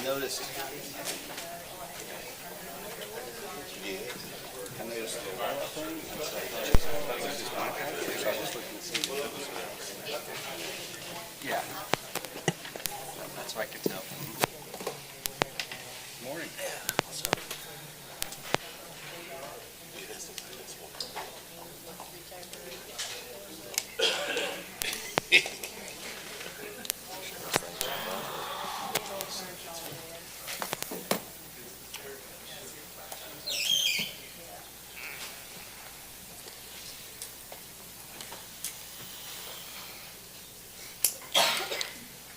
noticed. Yeah. I noticed the wall thing. So this is my package. So I was looking to see if it was. Yeah. That's what I could tell. Morning. So.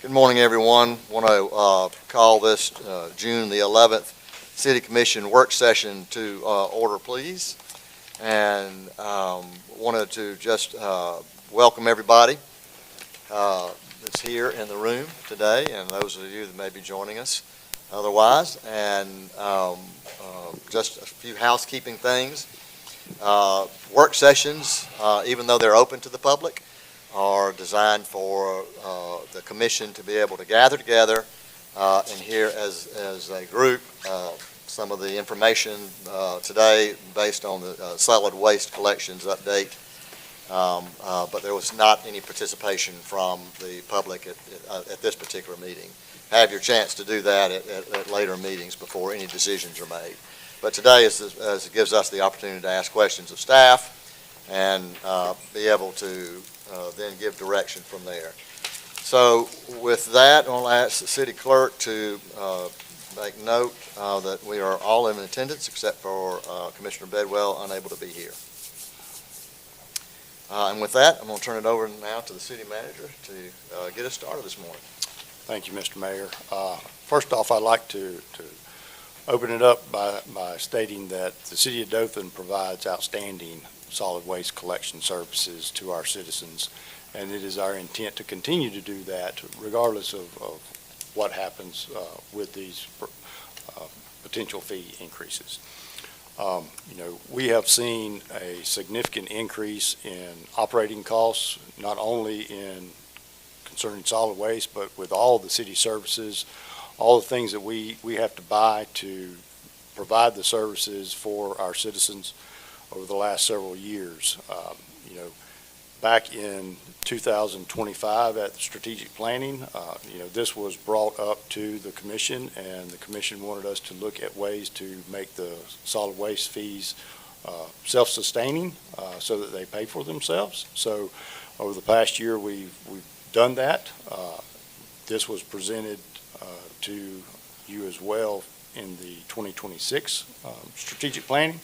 Good morning, everyone. Want to call this June the 11th City Commission work session to order, please. And wanted to just welcome everybody that's here in the room today, and those of you that may be joining us otherwise. And just a few housekeeping things. Work sessions, even though they're open to the public, are designed for the commission to be able to gather together and hear as a group some of the information today based on the solid waste collections update. But there was not any participation from the public at this particular meeting. Have your chance to do that at later meetings before any decisions are made. But today it gives us the opportunity to ask questions of staff and be able to then give direction from there. So with that, I want to ask the city clerk to make note that we are all in attendance except for Commissioner Bedwell, unable to be here. And with that, I'm going to turn it over now to the city manager to get us started this morning. Thank you, Mr. Mayor. First off, I'd like to open it up by stating that the city of Dothan provides outstanding solid waste collection services to our citizens, and it is our intent to continue to do that regardless of what happens with these potential fee increases. We have seen a significant increase in operating costs, not only in concerning solid waste, but with all the city services, all the things that we have to buy to provide the services for our citizens over the last several years. Back in 2025 at the strategic planning, this was brought up to the commission, and the commission wanted us to look at ways to make the solid waste fees self-sustaining so that they pay for themselves. So over the past year, we've done that. This was presented to you as well in the 2026 strategic planning.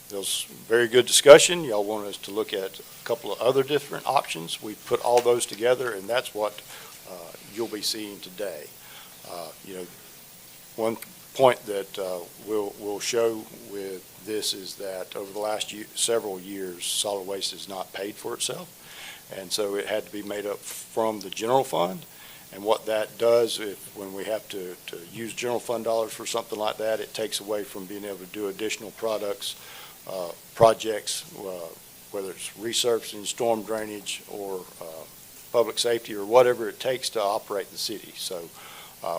There was very good discussion. Y'all wanted us to look at a couple of other different options. We put all those together, and that's what you'll be seeing today. One point that we'll show with this is that over the last several years, solid waste has not paid for itself, and so it had to be made up from the general fund. And what that does, when we have to use general fund dollars for something like that, it takes away from being able to do additional projects, whether it's resurfacing, storm drainage, or public safety, or whatever it takes to operate the city. So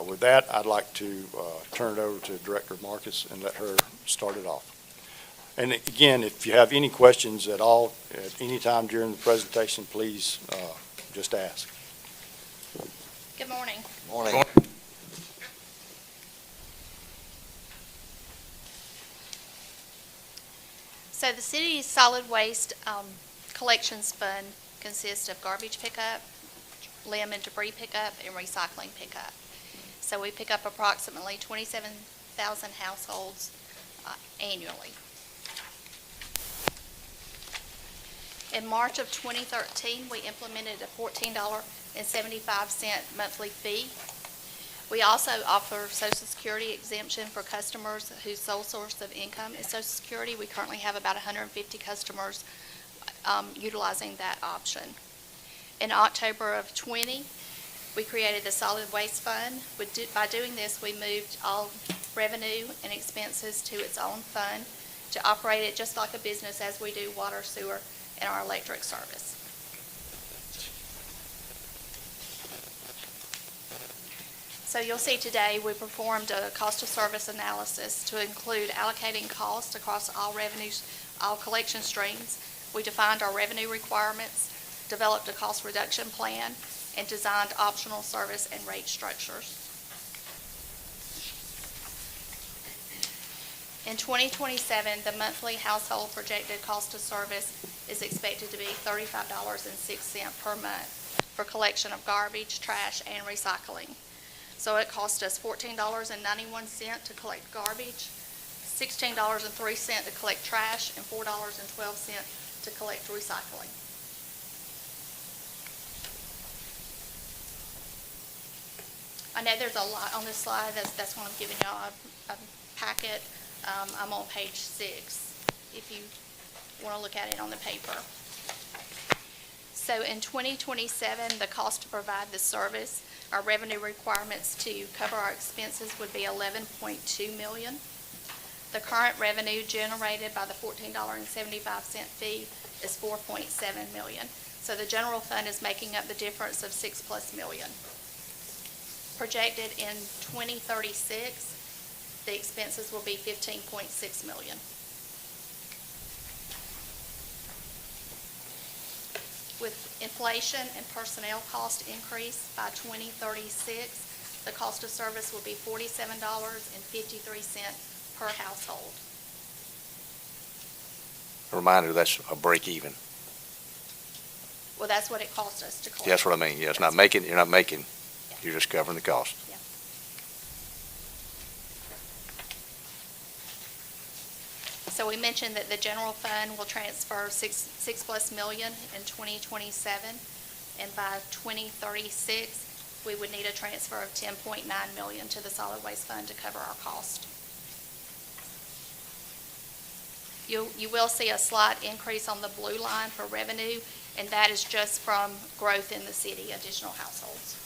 with that, I'd like to turn it over to Director Marcus and let her start it off. And again, if you have any questions at all, at any time during the presentation, please just ask. Good morning. Morning. So the city's solid waste collections fund consists of garbage pickup, limb and debris pickup, and recycling pickup. So we pick up approximately 27,000 households annually. In March of 2013, we implemented a $14.75 monthly fee. We also offer Social Security exemption for customers whose sole source of income is Social Security. We currently have about 150 customers utilizing that option. In October of 20, we created the Solid Waste Fund. By doing this, we moved all revenue and expenses to its own fund to operate it just like a business as we do water, sewer, and our electric service. So you'll see today, we performed a cost of service analysis to include allocating costs across all revenues, all collection streams. We defined our revenue requirements, developed a cost reduction plan, and designed optional service and rate structures. In 2027, the monthly household projected cost of service is expected to be $35.06 per month for collection of garbage, trash, and recycling. So it cost us $14.91 to collect garbage, $16.03 to collect trash, and $4.12 to collect recycling. I know there's a lot on this slide. That's why I'm giving y'all a packet. I'm on page 6, if you want to look at it on the paper. So in 2027, the cost to provide the service, our revenue requirements to cover our expenses would be $11.2 million. The current revenue generated by the $14.75 fee is $4.7 million. So the general fund is making up the difference of $6+ million. Projected in 2036, the expenses will be $15.6 million. With inflation and personnel cost increase by 2036, the cost of service will be $47.53 per household. A reminder, that's a break even. Well, that's what it costs us to collect. That's what I mean. Yeah, it's not making, you're not making, you're just covering the cost. Yeah. So we mentioned that the general fund will transfer $6+ million in 2027, and by 2036, we would need a transfer of $10.9 million to the solid waste fund to cover our cost. You will see a slight increase on the blue line for revenue, and that is just from growth in the city, additional households.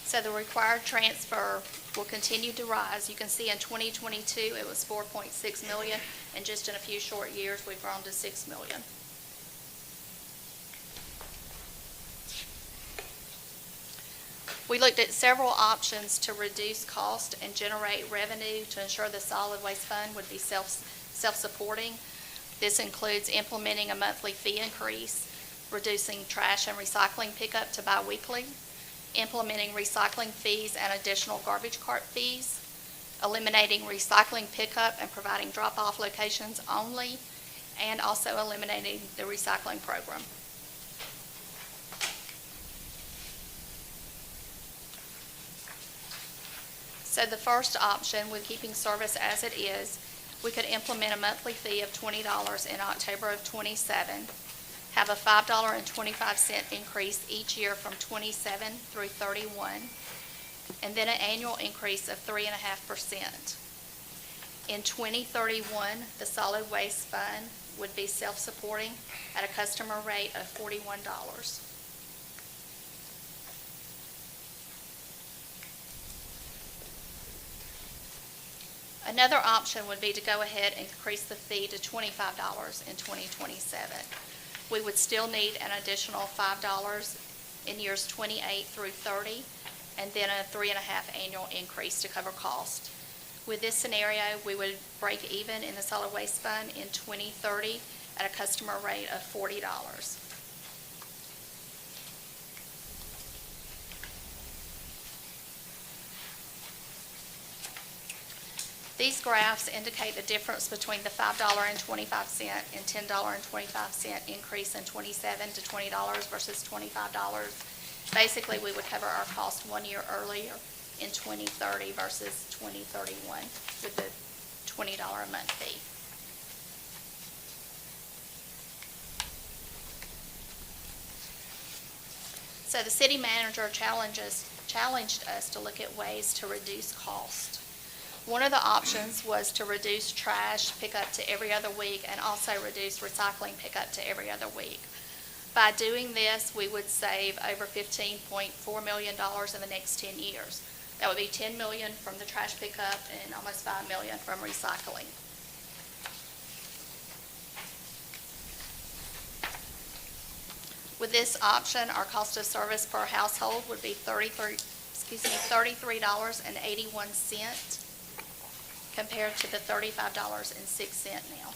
So the required transfer will continue to rise. You can see in 2022, it was $4.6 million, and just in a few short years, we've grown to $6 million. We looked at several options to reduce cost and generate revenue to ensure the solid waste fund would be self-supporting. This includes implementing a monthly fee increase, reducing trash and recycling pickup to biweekly, implementing recycling fees and additional garbage cart fees, eliminating recycling pickup and providing drop-off locations only, and also eliminating the recycling program. So the first option, with keeping service as it is, we could implement a monthly fee of $20 in October of 27, have a $5.25 increase each year from 27 through 31, and then an annual increase of 3.5%. In 2031, the solid waste fund would be self-supporting at a customer rate of $41. Another option would be to go ahead and increase the fee to $25 in 2027. We would still need an additional $5 in years 28 through 30, and then a 3.5 annual increase to cover cost. With this scenario, we would break even in the solid waste fund in 2030 at a customer rate of $40. These graphs indicate the difference between the $5.25 and $10.25 increase in 27 to $20 versus $25. Basically, we would cover our cost 1 year earlier in 2030 versus 2031 with the $20 a month fee. So the city manager challenged us to look at ways to reduce cost. One of the options was to reduce trash pickup to every other week and also reduce recycling pickup to every other week. By doing this, we would save over $15.4 million in the next 10 years. That would be $10 million from the trash pickup and almost $5 million from recycling. With this option, our cost of service per household would be $33.81 compared to the $35.06 now.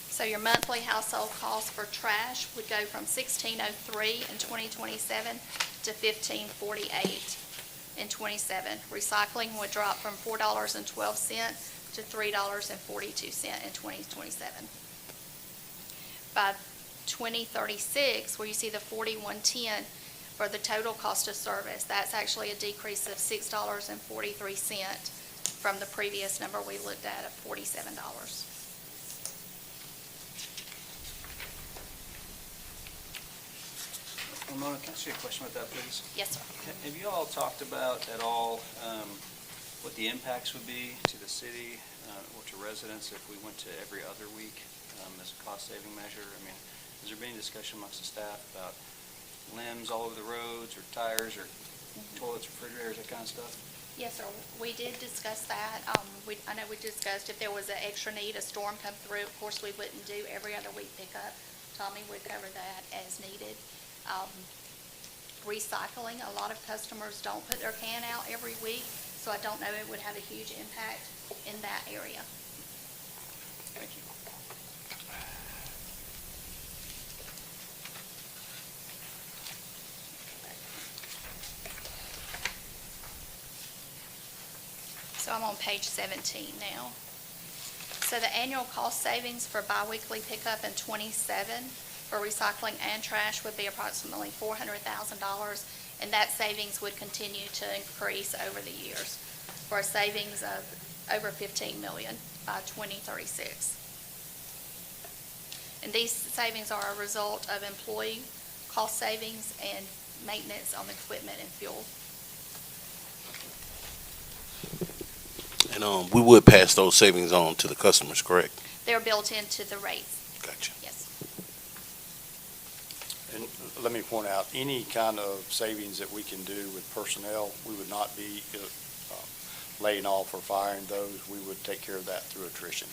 So your monthly household cost for trash would go from $1,603 in 2027 to $1,548 in 27. Recycling would drop from $4.12 to $3.42 in 2027. By 2036, where you see the 4110 for the total cost of service, that's actually a decrease of $6.43 from the previous number we looked at of $47. Ramona, can I ask you a question with that, please? Yes, sir. Have you all talked about at all what the impacts would be to the city or to residents if we went to every other week as a cost-saving measure? I mean, has there been any discussion amongst the staff about limbs all over the roads or tires or toilets, refrigerators, that kind of stuff? Yes, sir. We did discuss that. I know we discussed if there was an extra need, a storm come through, of course, we wouldn't do every other week pickup. Tommy would cover that as needed. Recycling, a lot of customers don't put their can out every week, so I don't know it would have a huge impact in that area. Thank you. So I'm on page 17 now. So the annual cost savings for biweekly pickup in 27 for recycling and trash would be approximately $400,000, and that savings would continue to increase over the years for a savings of over $15 million by 2036. And these savings are a result of employee cost savings and maintenance on equipment and fuel. And we would pass those savings on to the customers, correct? They're built into the rates, Gotcha. yes. And let me point out, any kind of savings that we can do with personnel, we would not be laying off or firing those. We would take care of that through attrition.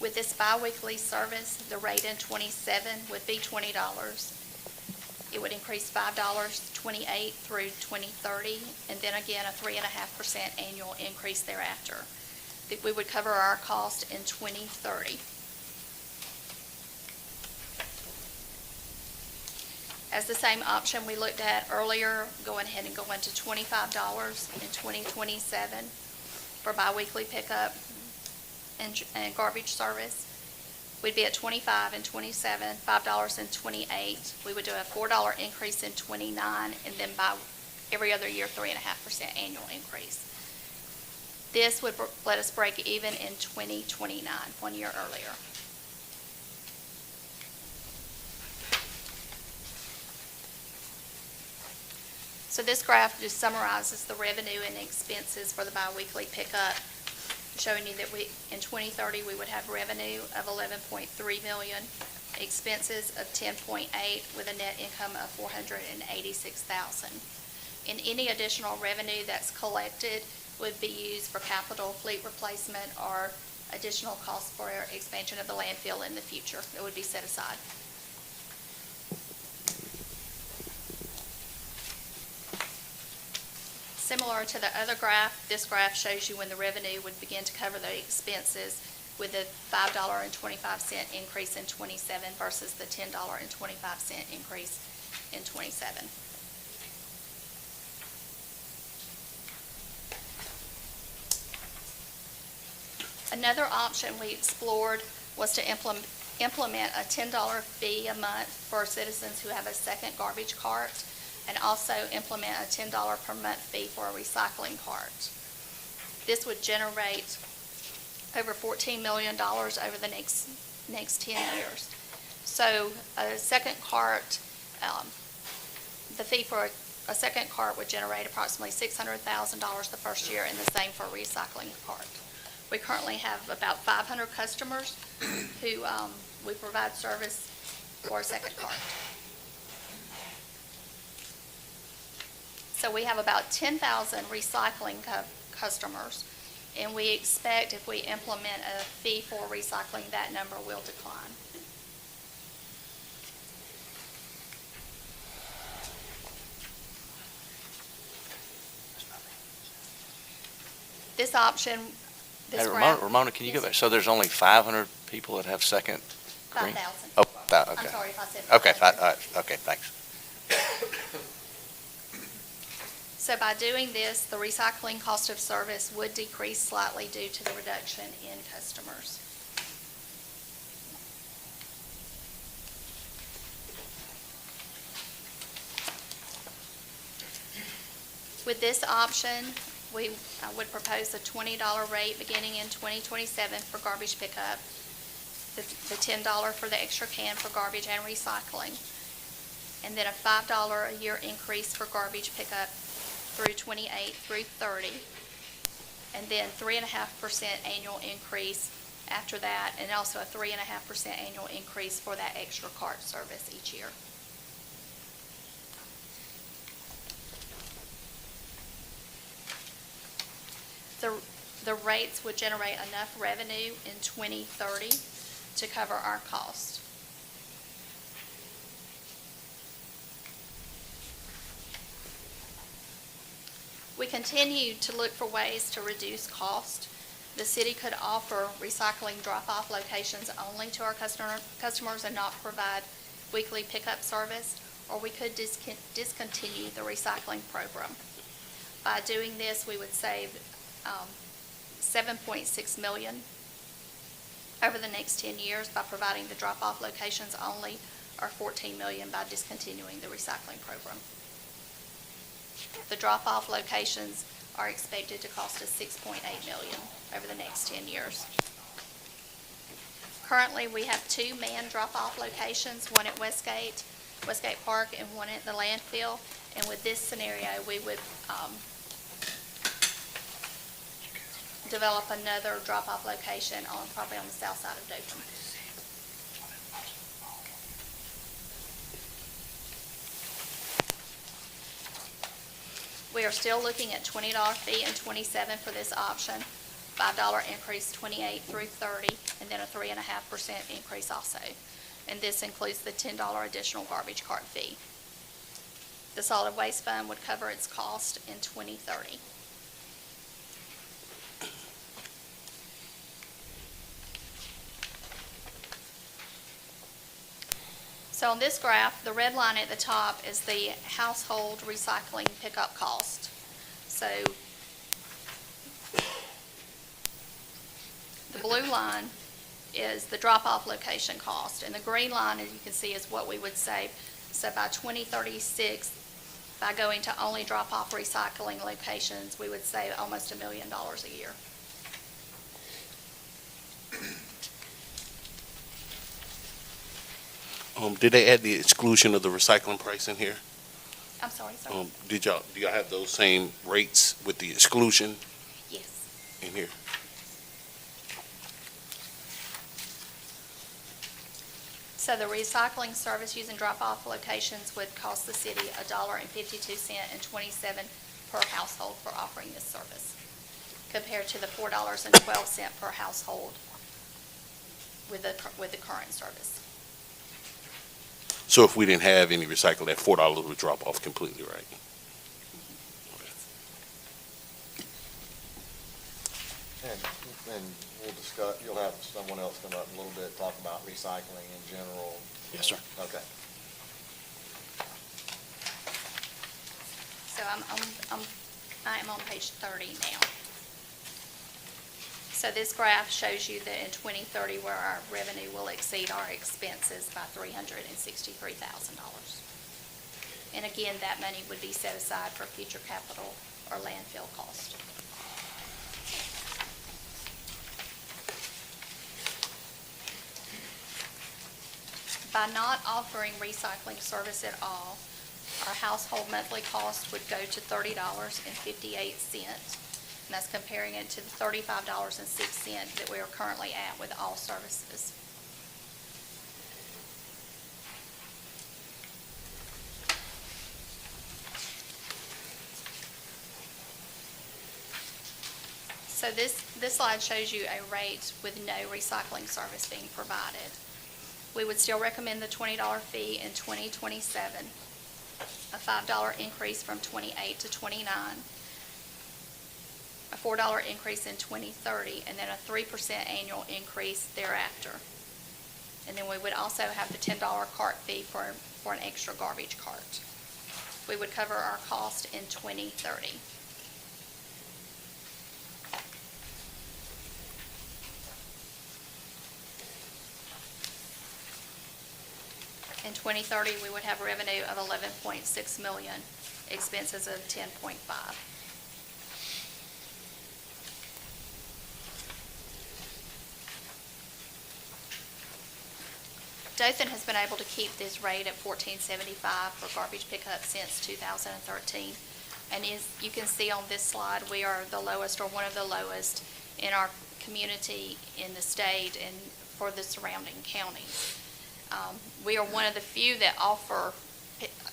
With this biweekly service, the rate in 27 would be $20. It would increase $5.28 through 2030, and then again a 3.5% annual increase thereafter. We would cover our cost in 2030. As the same option we looked at earlier, going ahead and going to $25 in 2027 for biweekly pickup and garbage service. We'd be at $25 in 27, $5 in 28. We would do a $4 increase in 29, and then by every other year, 3.5% annual increase. This would let us break even in 2029, 1 year earlier. So this graph just summarizes the revenue and expenses for the biweekly pickup, showing you that in 2030, we would have revenue of $11.3 million, expenses of $10.8 with a net income of $486,000. And any additional revenue that's collected would be used for capital fleet replacement or additional costs for expansion of the landfill in the future. It would be set aside. Similar to the other graph, this graph shows you when the revenue would begin to cover the expenses with a $5.25 increase in 27 versus the $10.25 increase in 27. Another option we explored was to implement a $10 fee a month for citizens who have a second garbage cart, and also implement a $10 per month fee for a recycling cart. This would generate over $14 million over the next 10 years. So a second cart, the fee for a second cart would generate approximately $600,000 the first year, and the same for a recycling cart. We currently have about 500 customers who we provide service for a second cart. So we have about 10,000 recycling customers, and we expect if we implement a fee for recycling, that number will decline. This option, this Hey, graph. Ramona, can you go Yes, back? So there's only 500 people that have second green? 5,000. Oh, I'm okay. sorry if I said Okay, 500. all right, okay, thanks. So by doing this, the recycling cost of service would decrease slightly due to the reduction in customers. With this option, I would propose a $20 rate beginning in 2027 for garbage pickup, the $10 for the extra can for garbage and recycling, and then a $5 a year increase for garbage pickup through 28 through 30, and then 3.5% annual increase after that, and also a 3.5% annual increase for that extra cart service each year. The rates would generate enough revenue in 2030 to cover our cost. We continue to look for ways to reduce cost. The city could offer recycling drop-off locations only to our customers and not provide weekly pickup service, or we could discontinue the recycling program. By doing this, we would save $7.6 million over the next 10 years by providing the drop-off locations only, or $14 million by discontinuing the recycling program. The drop-off locations are expected to cost us $6.8 million over the next 10 years. Currently, we have 2 manned drop-off locations, one at Westgate Park and one at the landfill. And with this scenario, we would develop another drop-off location on property on the south side of Dothan. We are still looking at $20 fee and 27 for this option, $5 increase 28 through 30, and then a 3.5% increase also. And this includes the $10 additional garbage cart fee. The solid waste fund would cover its cost in 2030. So on this graph, the red line at the top is the household recycling pickup cost. So the blue line is the drop-off location cost, and the green line, as you can see, is what we would save. So by 2036, by going to only drop-off recycling locations, we would save almost $1 million a year. Did they add the exclusion of the recycling price in here? I'm sorry, sir. Do y'all have those same rates with the exclusion Yes. in here? So the recycling service using drop-off locations would cost the city $1.52 and 27 per household for offering this service, compared to the $4.12 per household with the current service. So if we didn't have any recycle, that $4 would drop off completely, right? And we'll discuss, you'll have someone else come up in a little bit, talk about recycling in general. Yes, sir. Okay. So I am on page 30 now. So this graph shows you that in 2030, where our revenue will exceed our expenses by $363,000. And again, that money would be set aside for future capital or landfill cost. By not offering recycling service at all, our household monthly cost would go to $30.58. And that's comparing it to the $35.06 that we are currently at with all services. So this slide shows you a rate with no recycling service being provided. We would still recommend the $20 fee in 2027, a $5 increase from 28 to 29, a $4 increase in 2030, and then a 3% annual increase thereafter. And then we would also have the $10 cart fee for an extra garbage cart. We would cover our cost in 2030. In 2030, we would have revenue of 11.6 million, expenses of 10.5. Dothan has been able to keep this rate at $14.75 for garbage pickup since 2013. And you can see on this slide, we are the lowest, or one of the lowest, in our community, in the state, and for the surrounding counties. We are one of the few that offer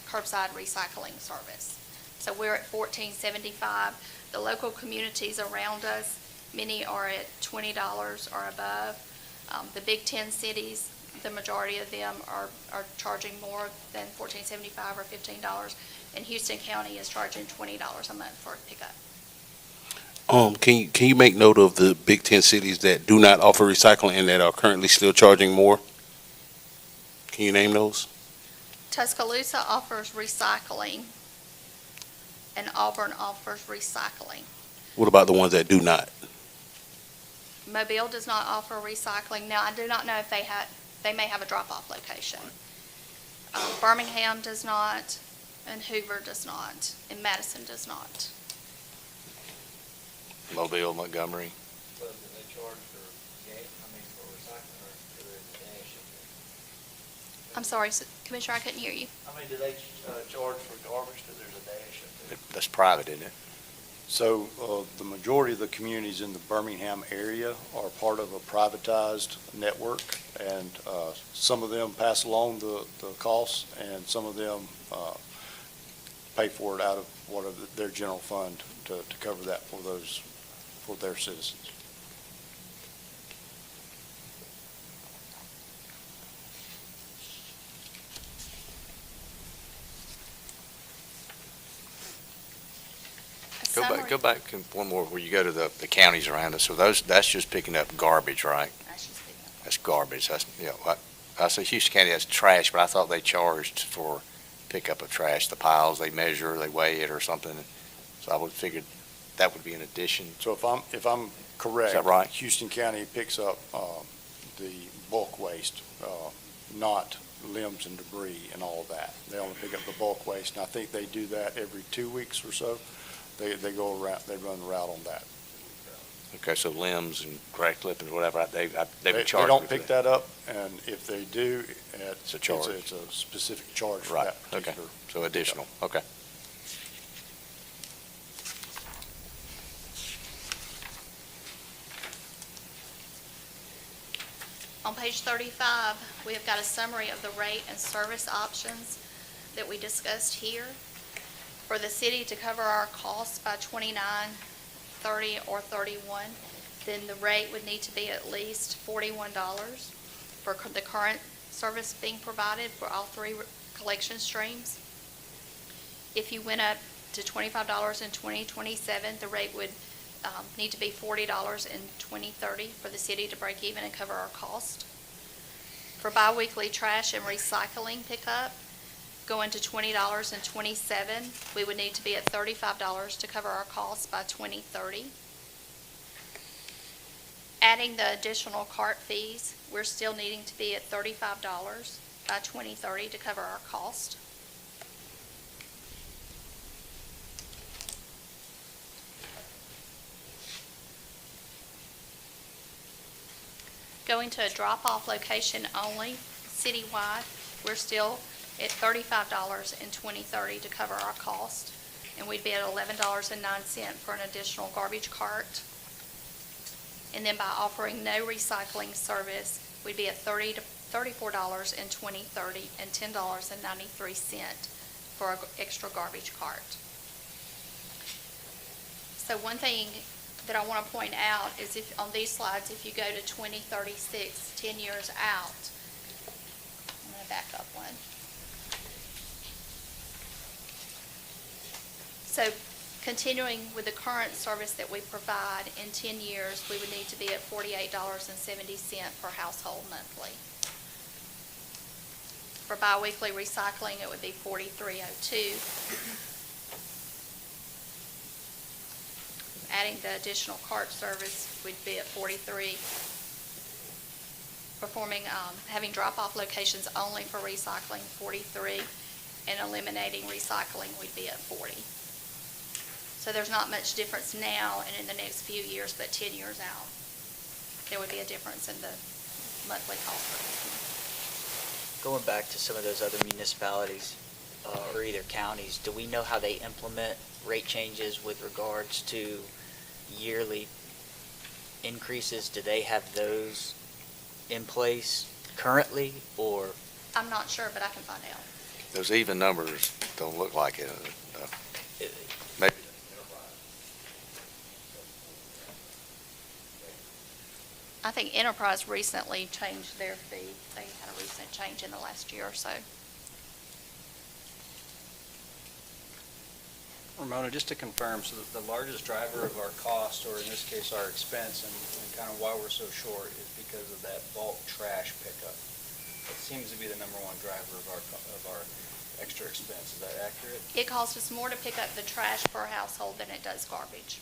curbside recycling service. So we're at $14.75. The local communities around us, many are at $20 or above. The Big Ten cities, the majority of them are charging more than $14.75 or $15, and Houston County is charging $20 a month for a pickup. Can you make note of the Big Ten cities that do not offer recycling and that are currently still charging more? Can you name those? Tuscaloosa offers recycling, and Auburn offers recycling. What about the ones that do not? Mobile does not offer recycling. Now, I do not know if they may have a drop-off location. Birmingham does not, and Hoover does not, and Madison does not. Mobile, Montgomery. So do they charge for for recycling, or do they dash it? I'm sorry, Commissioner, I couldn't hear you. Do they charge for garbage, because there's a dash up there? That's private, isn't it? So the majority of the communities in the Birmingham area are part of a privatized network, and some of them pass along the costs, and some of them pay for it out of their general fund to cover that for their citizens. Go back one more where you go to the counties around us. So that's just picking up garbage, right? That's garbage. That's, I say Houston County has trash, but I thought they charged for pickup of trash, the piles, they measure, they weigh it or something. So I would figure that would be an addition. So if I'm correct. Is that right? Houston County picks up the bulk waste, not limbs and debris and all of that. They only pick up the bulk waste, and I think they do that every 2 weeks or so. They go around, they run the route on that. Okay, so limbs and crack clippings, whatever, they They would charge. don't me for pick that. that up, and if they do, it's a charge. It's a specific charge for Right, that okay. particular. So additional, okay. On page 35, we have got a summary of the rate and service options that we discussed here. For the city to cover our costs by 29, 30, or 31, then the rate would need to be at least $41 for the current service being provided for all three collection streams. If you went up to $25 in 2027, the rate would need to be $40 in 2030 for the city to break even and cover our cost. For biweekly trash and recycling pickup, going to $20 in 2027, we would need to be at $35 to cover our costs by 2030. Adding the additional cart fees, we're still needing to be at $35 by 2030 to cover our cost. Going to a drop-off location only, citywide, we're still at $35 in 2030 to cover our cost, and we'd be at $11.09 for an additional garbage cart. And then by offering no recycling service, we'd be at $30 to $34 in 2030 and $10.93 for an extra garbage cart. So one thing that I want to point out is if, on these slides, if you go to 2036, 10 years out, I'm going to back up one. So continuing with the current service that we provide, in 10 years, we would need to be at $48.70 per household monthly. For biweekly recycling, it would be $43.02. Adding the additional cart service, we'd be at $43. Performing, having drop-off locations only for recycling, $43, and eliminating recycling, we'd be at $40. So there's not much difference now and in the next few years, but 10 years out, there would be a difference in the monthly cost per customer. Going back to some of those other municipalities, or either counties, do we know how they implement rate changes with regards to yearly increases? Do they have those in place currently, or? I'm not sure, but I can find out. Those even numbers don't look like it. Maybe. I think Enterprise recently changed their fee. They had a recent change in the last year or so. Ramona, just to confirm, so the largest driver of our cost, or in this case our expense, and kind of why we're so short, is because of that bulk trash pickup. It seems to be the number one driver of our extra expense. Is that accurate? It costs us more to pick up the trash per household than it does garbage.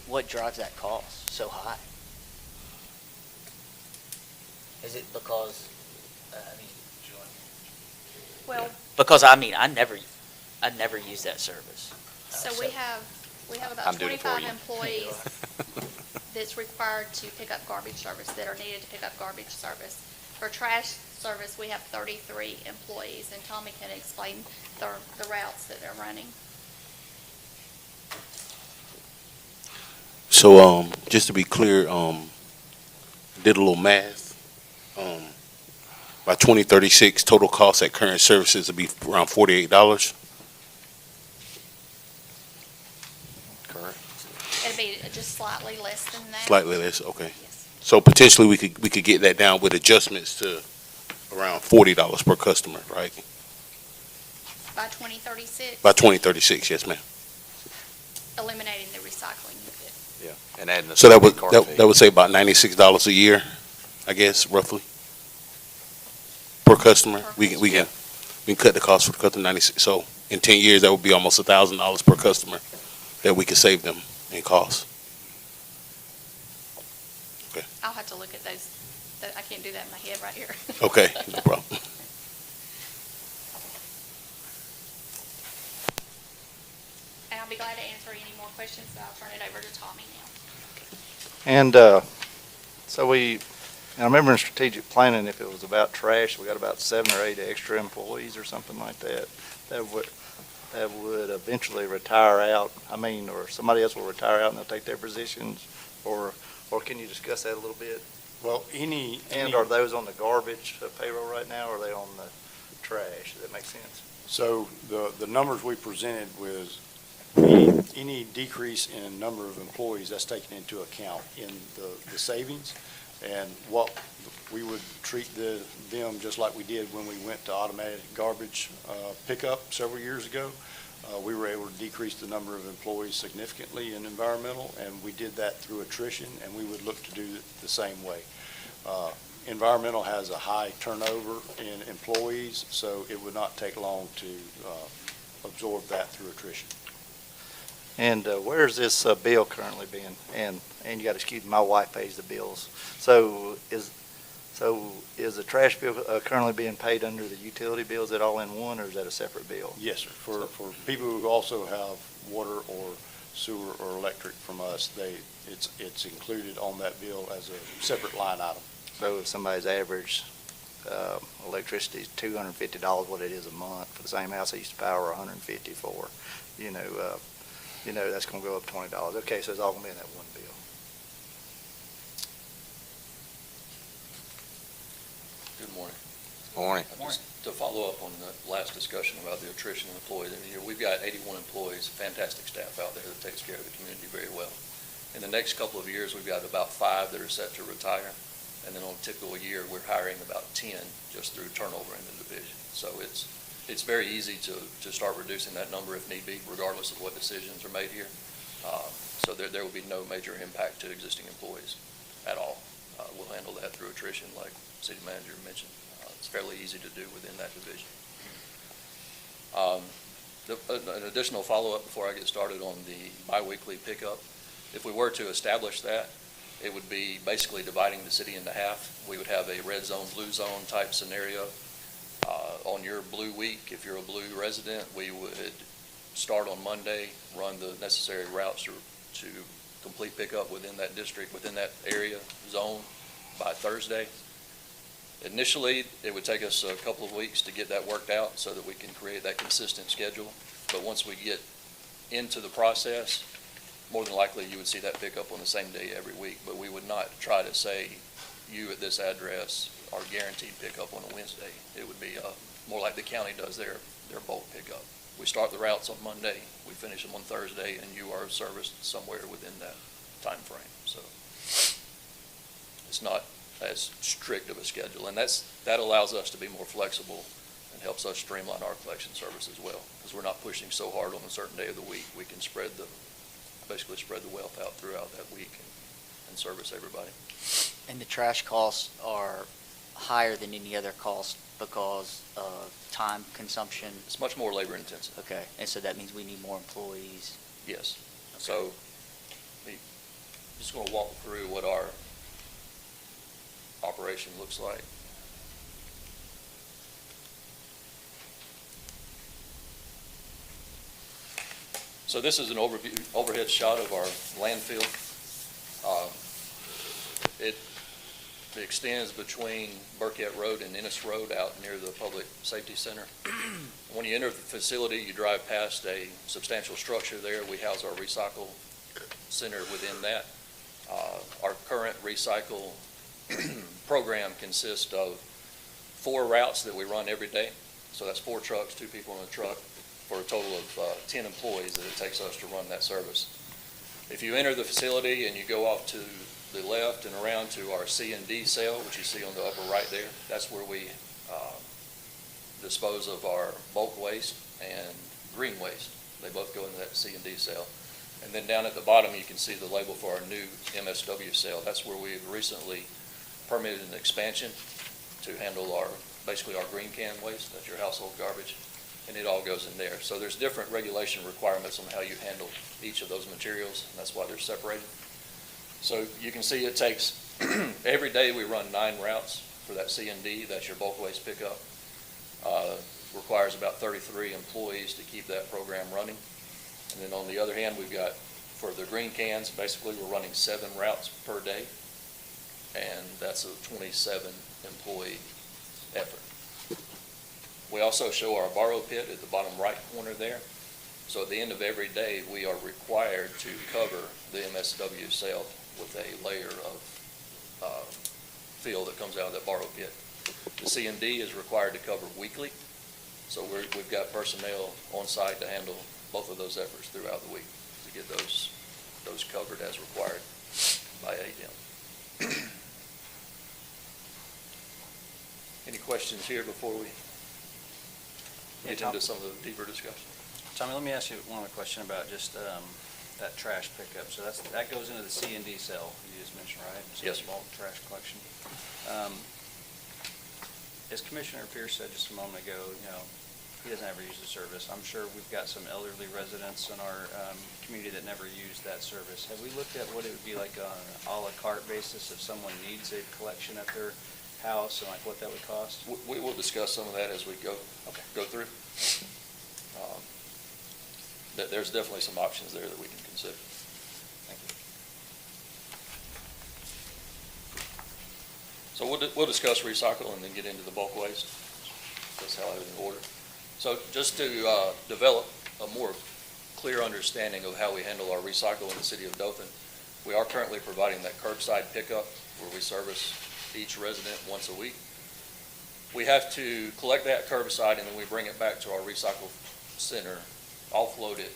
What drives that cost so high? Is it because, Well, because I never use that service. so we have about I'm doing it for 25 you. employees that's required to pick up garbage service, that are needed to pick up garbage service. For trash service, we have 33 employees, and Tommy can explain the routes that they're running. So, just to be clear, did a little math. By 2036, total cost at current services will be around $48. Correct. It'd be just slightly less than that. Slightly less, okay. Yes. So potentially we could get that down with adjustments to around $40 per customer, right? By 2036, By 2036, yes, ma'am. eliminating the recycling, you could. Yeah, and adding the. So that would, cart fee. that would say about $96 a year, I guess, roughly, per customer. We can cut the cost for the customer 96. So in 10 years, that would be almost $1,000 per customer that we could save them in costs. I'll have to look at those. I can't do that in my head right here. Okay, no problem. And I'll be glad to answer any more questions, so I'll turn it over to Tommy now. And so I remember in strategic planning, if it was about trash, we got about 7 or 8 extra employees or something like that, that would eventually retire out. I mean, or somebody else will retire out and they'll take their positions, or can you discuss that a little bit? Well, any. And are those on the garbage payroll right now, or are they on the trash? Does that make sense? So the numbers we presented was any decrease in number of employees, that's taken into account in the savings. And what we would treat them just like we did when we went to automatic garbage pickup several years ago. We were able to decrease the number of employees significantly in environmental, and we did that through attrition, and we would look to do it the same way. Environmental has a high turnover in employees, so it would not take long to absorb that through attrition. And where is this bill currently being? And you got to excuse me, my wife pays the bills. So is the trash bill currently being paid under the utility bill? Is it all in one, or is that a separate bill? Yes, sir. For people who also have water or sewer or electric from us, it's included on that bill as a separate line item. So if somebody's average electricity is $250, what it is a month for the same house they used to power $150 for, that's going to go up $20. Okay, so it's all going to be in that one bill. Good morning. Morning. Just to follow up on the last discussion about the attrition of employees, I mean, we've got 81 employees, fantastic staff out there that takes care of the community very well. In the next couple of years, we've got about 5 that are set to retire, and then on a typical year, we're hiring about 10 just through turnover in the division. So it's very easy to start reducing that number if need be, regardless of what decisions are made here. So there will be no major impact to existing employees at all. We'll handle that through attrition, like City Manager mentioned. It's fairly easy to do within that division. An additional follow-up before I get started on the biweekly pickup. If we were to establish that, it would be basically dividing the city into half. We would have a red zone, blue zone type scenario. On your blue week, if you're a blue resident, we would start on Monday, run the necessary routes to complete pickup within that district, within that area zone by Thursday. Initially, it would take us a couple of weeks to get that worked out so that we can create that consistent schedule. But once we get into the process, more than likely you would see that pickup on the same day every week. But we would not try to say, you at this address are guaranteed pickup on a Wednesday. It would be more like the county does their bulk pickup. We start the routes on Monday, we finish them on Thursday, and you are serviced somewhere within that time frame. So it's not as strict of a schedule, and that allows us to be more flexible and helps us streamline our collection service as well, because we're not pushing so hard on a certain day of the week. We can basically spread the wealth out throughout that week and service everybody. And the trash costs are higher than any other cost because of time consumption? It's much more labor intensive. Okay, and so that means we need more employees? Yes. So I'm just going to walk through what our operation looks like. So this is an overhead shot of our landfill. It extends between Burkett Road and Ennis Road out near the Public Safety Center. When you enter the facility, you drive past a substantial structure there. We house our recycle center within that. Our current recycle program consists of 4 routes that we run every day. So that's 4 trucks, 2 people in a truck, for a total of 10 employees that it takes us to run that service. If you enter the facility and you go off to the left and around to our C&D cell, which you see on the upper right there, that's where we dispose of our bulk waste and green waste. They both go into that C&D cell. And then down at the bottom, you can see the label for our new MSW cell. That's where we've recently permitted an expansion to handle basically our green can waste. That's your household garbage. And it all goes in there. So there's different regulation requirements on how you handle each of those materials, and that's why they're separated. So you can see it takes, every day we run 9 routes for that C&D. That's your bulk waste pickup. Requires about 33 employees to keep that program running. And then on the other hand, we've got, for the green cans, basically we're running 7 routes per day, and that's a 27 employee effort. We also show our borrow pit at the bottom right corner there. So at the end of every day, we are required to cover the MSW cell with a layer of fill that comes out of that borrow pit. The C&D is required to cover weekly. So we've got personnel on site to handle both of those efforts throughout the week to get those covered as required by AM. Any questions here before we get into some of the deeper discussion? Tommy, let me ask you one other question about just that trash pickup. So that goes into the C&D cell you just mentioned, right? So Yes. Bulk trash collection. As Commissioner Pierce said just a moment ago, he doesn't ever use the service. I'm sure we've got some elderly residents in our community that never use that service. Have we looked at what it would be like on an a la carte basis if someone needs a collection at their house and like what that would cost? We will discuss some of that as we go through. There's definitely some options there that we can consider. Thank you. So we'll discuss recycle and then get into the bulk waste. That's how I have it in order. So just to develop a more clear understanding of how we handle our recycle in the city of Dothan, we are currently providing that curbside pickup where we service each resident once a week. We have to collect that curbside, and then we bring it back to our recycle center, offload it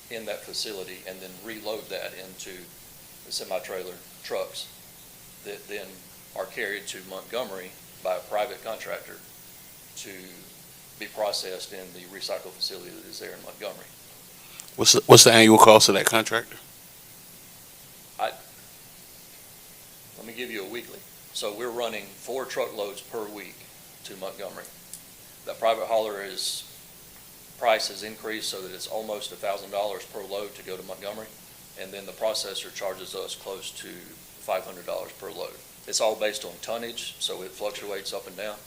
in that facility, and then reload that into the semi-trailer trucks that then are carried to Montgomery by a private contractor to be processed in the recycle facility that is there in Montgomery. What's the annual cost of that contractor? Let me give you a weekly. So we're running 4 truckloads per week to Montgomery. That private hauler price has increased so that it's almost $1,000 per load to go to Montgomery. And then the processor charges us close to $500 per load. It's all based on tonnage, so it fluctuates up and down.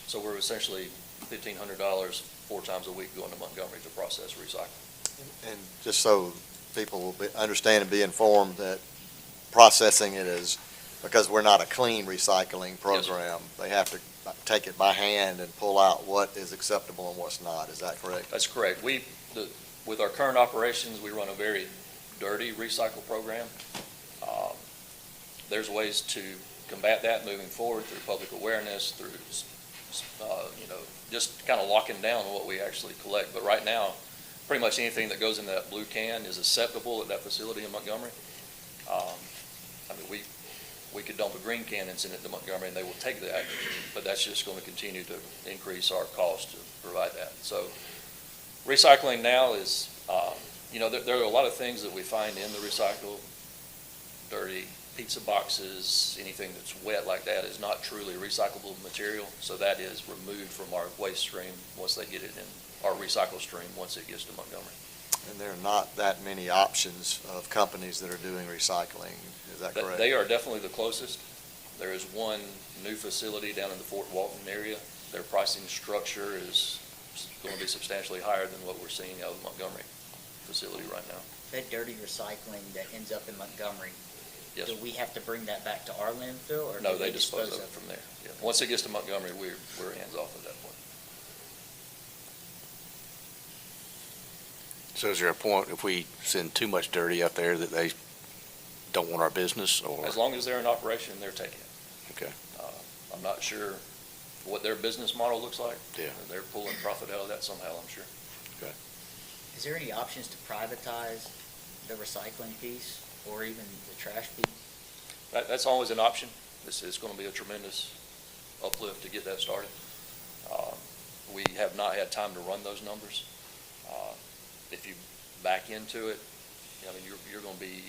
So we're essentially $1,500 4 times a week going to Montgomery to process recycle. And just so people will understand and be informed that processing it is, because we're not a clean recycling program, they have to take it by hand and pull out what is acceptable and what's not. Is that correct? That's correct. With our current operations, we run a very dirty recycle program. There's ways to combat that moving forward through public awareness, through, just kind of locking down what we actually collect. But right now, pretty much anything that goes in that blue can is acceptable at that facility in Montgomery. We could dump a green can and send it to Montgomery, and they will take that, but that's just going to continue to increase our cost to provide that. So recycling now is, there are a lot of things that we find in the recycle, dirty pizza boxes, anything that's wet like that is not truly recyclable material, so that is removed from our waste stream once they get it in our recycle stream once it gets to Montgomery. And there are not that many options of companies that are doing recycling. Is that correct? They are definitely the closest. There is one new facility down in the Fort Walton area. Their pricing structure is going to be substantially higher than what we're seeing out of the Montgomery facility right now. That dirty recycling that ends up in Montgomery, Yes. do we have to bring that back to our landfill, or No, do they dispose of it from there. Yeah. Once it gets to Montgomery, we're hands off at that point. So is there a point if we send too much dirty out there that they don't want our business, or? As long as they're in operation, they're taking it. Okay. I'm not sure what their business model looks like. Yeah. They're pulling profit out of that somehow, I'm sure. Is there any options to privatize the recycling piece, or even the trash piece? That's always an option. This is going to be a tremendous uplift to get that started. We have not had time to run those numbers. If you back into it, you're going to be,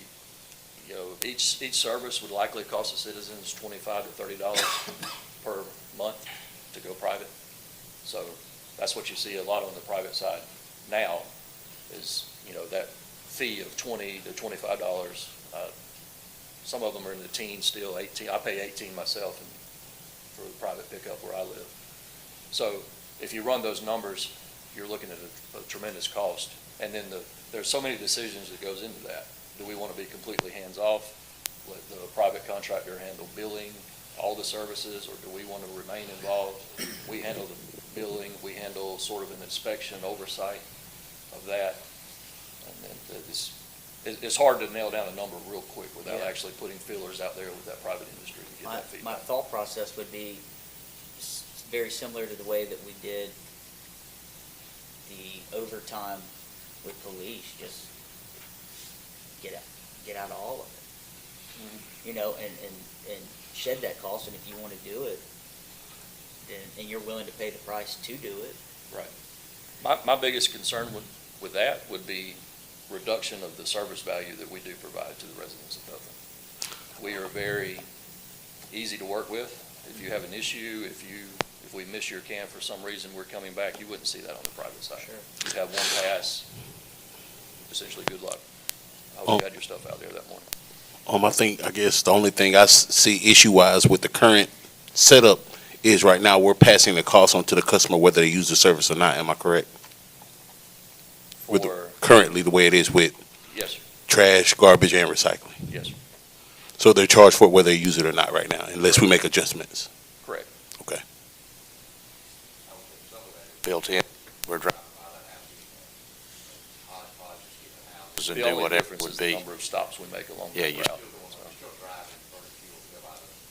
each service would likely cost the citizens $25 to $30 per month to go private. So that's what you see a lot on the private side now is, that fee of $20 to $25. Some of them are in the teens still, 18. I pay 18 myself for the private pickup where I live. So if you run those numbers, you're looking at a tremendous cost. And then there's so many decisions that goes into that. Do we want to be completely hands-off, let the private contractor handle billing, all the services, or do we want to remain involved? We handle the billing, we handle sort of an inspection oversight of that. And then it's hard to nail down a number real quick without actually putting feelers out there with that private industry to get that My feedback. thought process would be very similar to the way that we did the overtime with police, just get out of all of it. And shed that cost, and if you want to do it, then, and you're willing to pay the price to do it. My biggest concern with that would be reduction of the service value that we do provide to the residents of Dothan. We are very easy to work with. If you have an issue, if we miss your can for some reason, we're coming back, you wouldn't see that on the private side. Sure. You have one pass, essentially good luck. I hope you had your stuff out there that morning. I guess the only thing I see issue-wise with the current setup is right now we're passing the cost on to the customer whether they use the service or not. Am I correct? Currently, the way it is with Yes, sir. trash, garbage, and recycling. Yes, sir. So they're charged for it whether they use it or not right now, unless we make adjustments. Correct. Built in, we're driving and The do only whatever it difference would is the be. number of stops we make along Yeah, the you- route.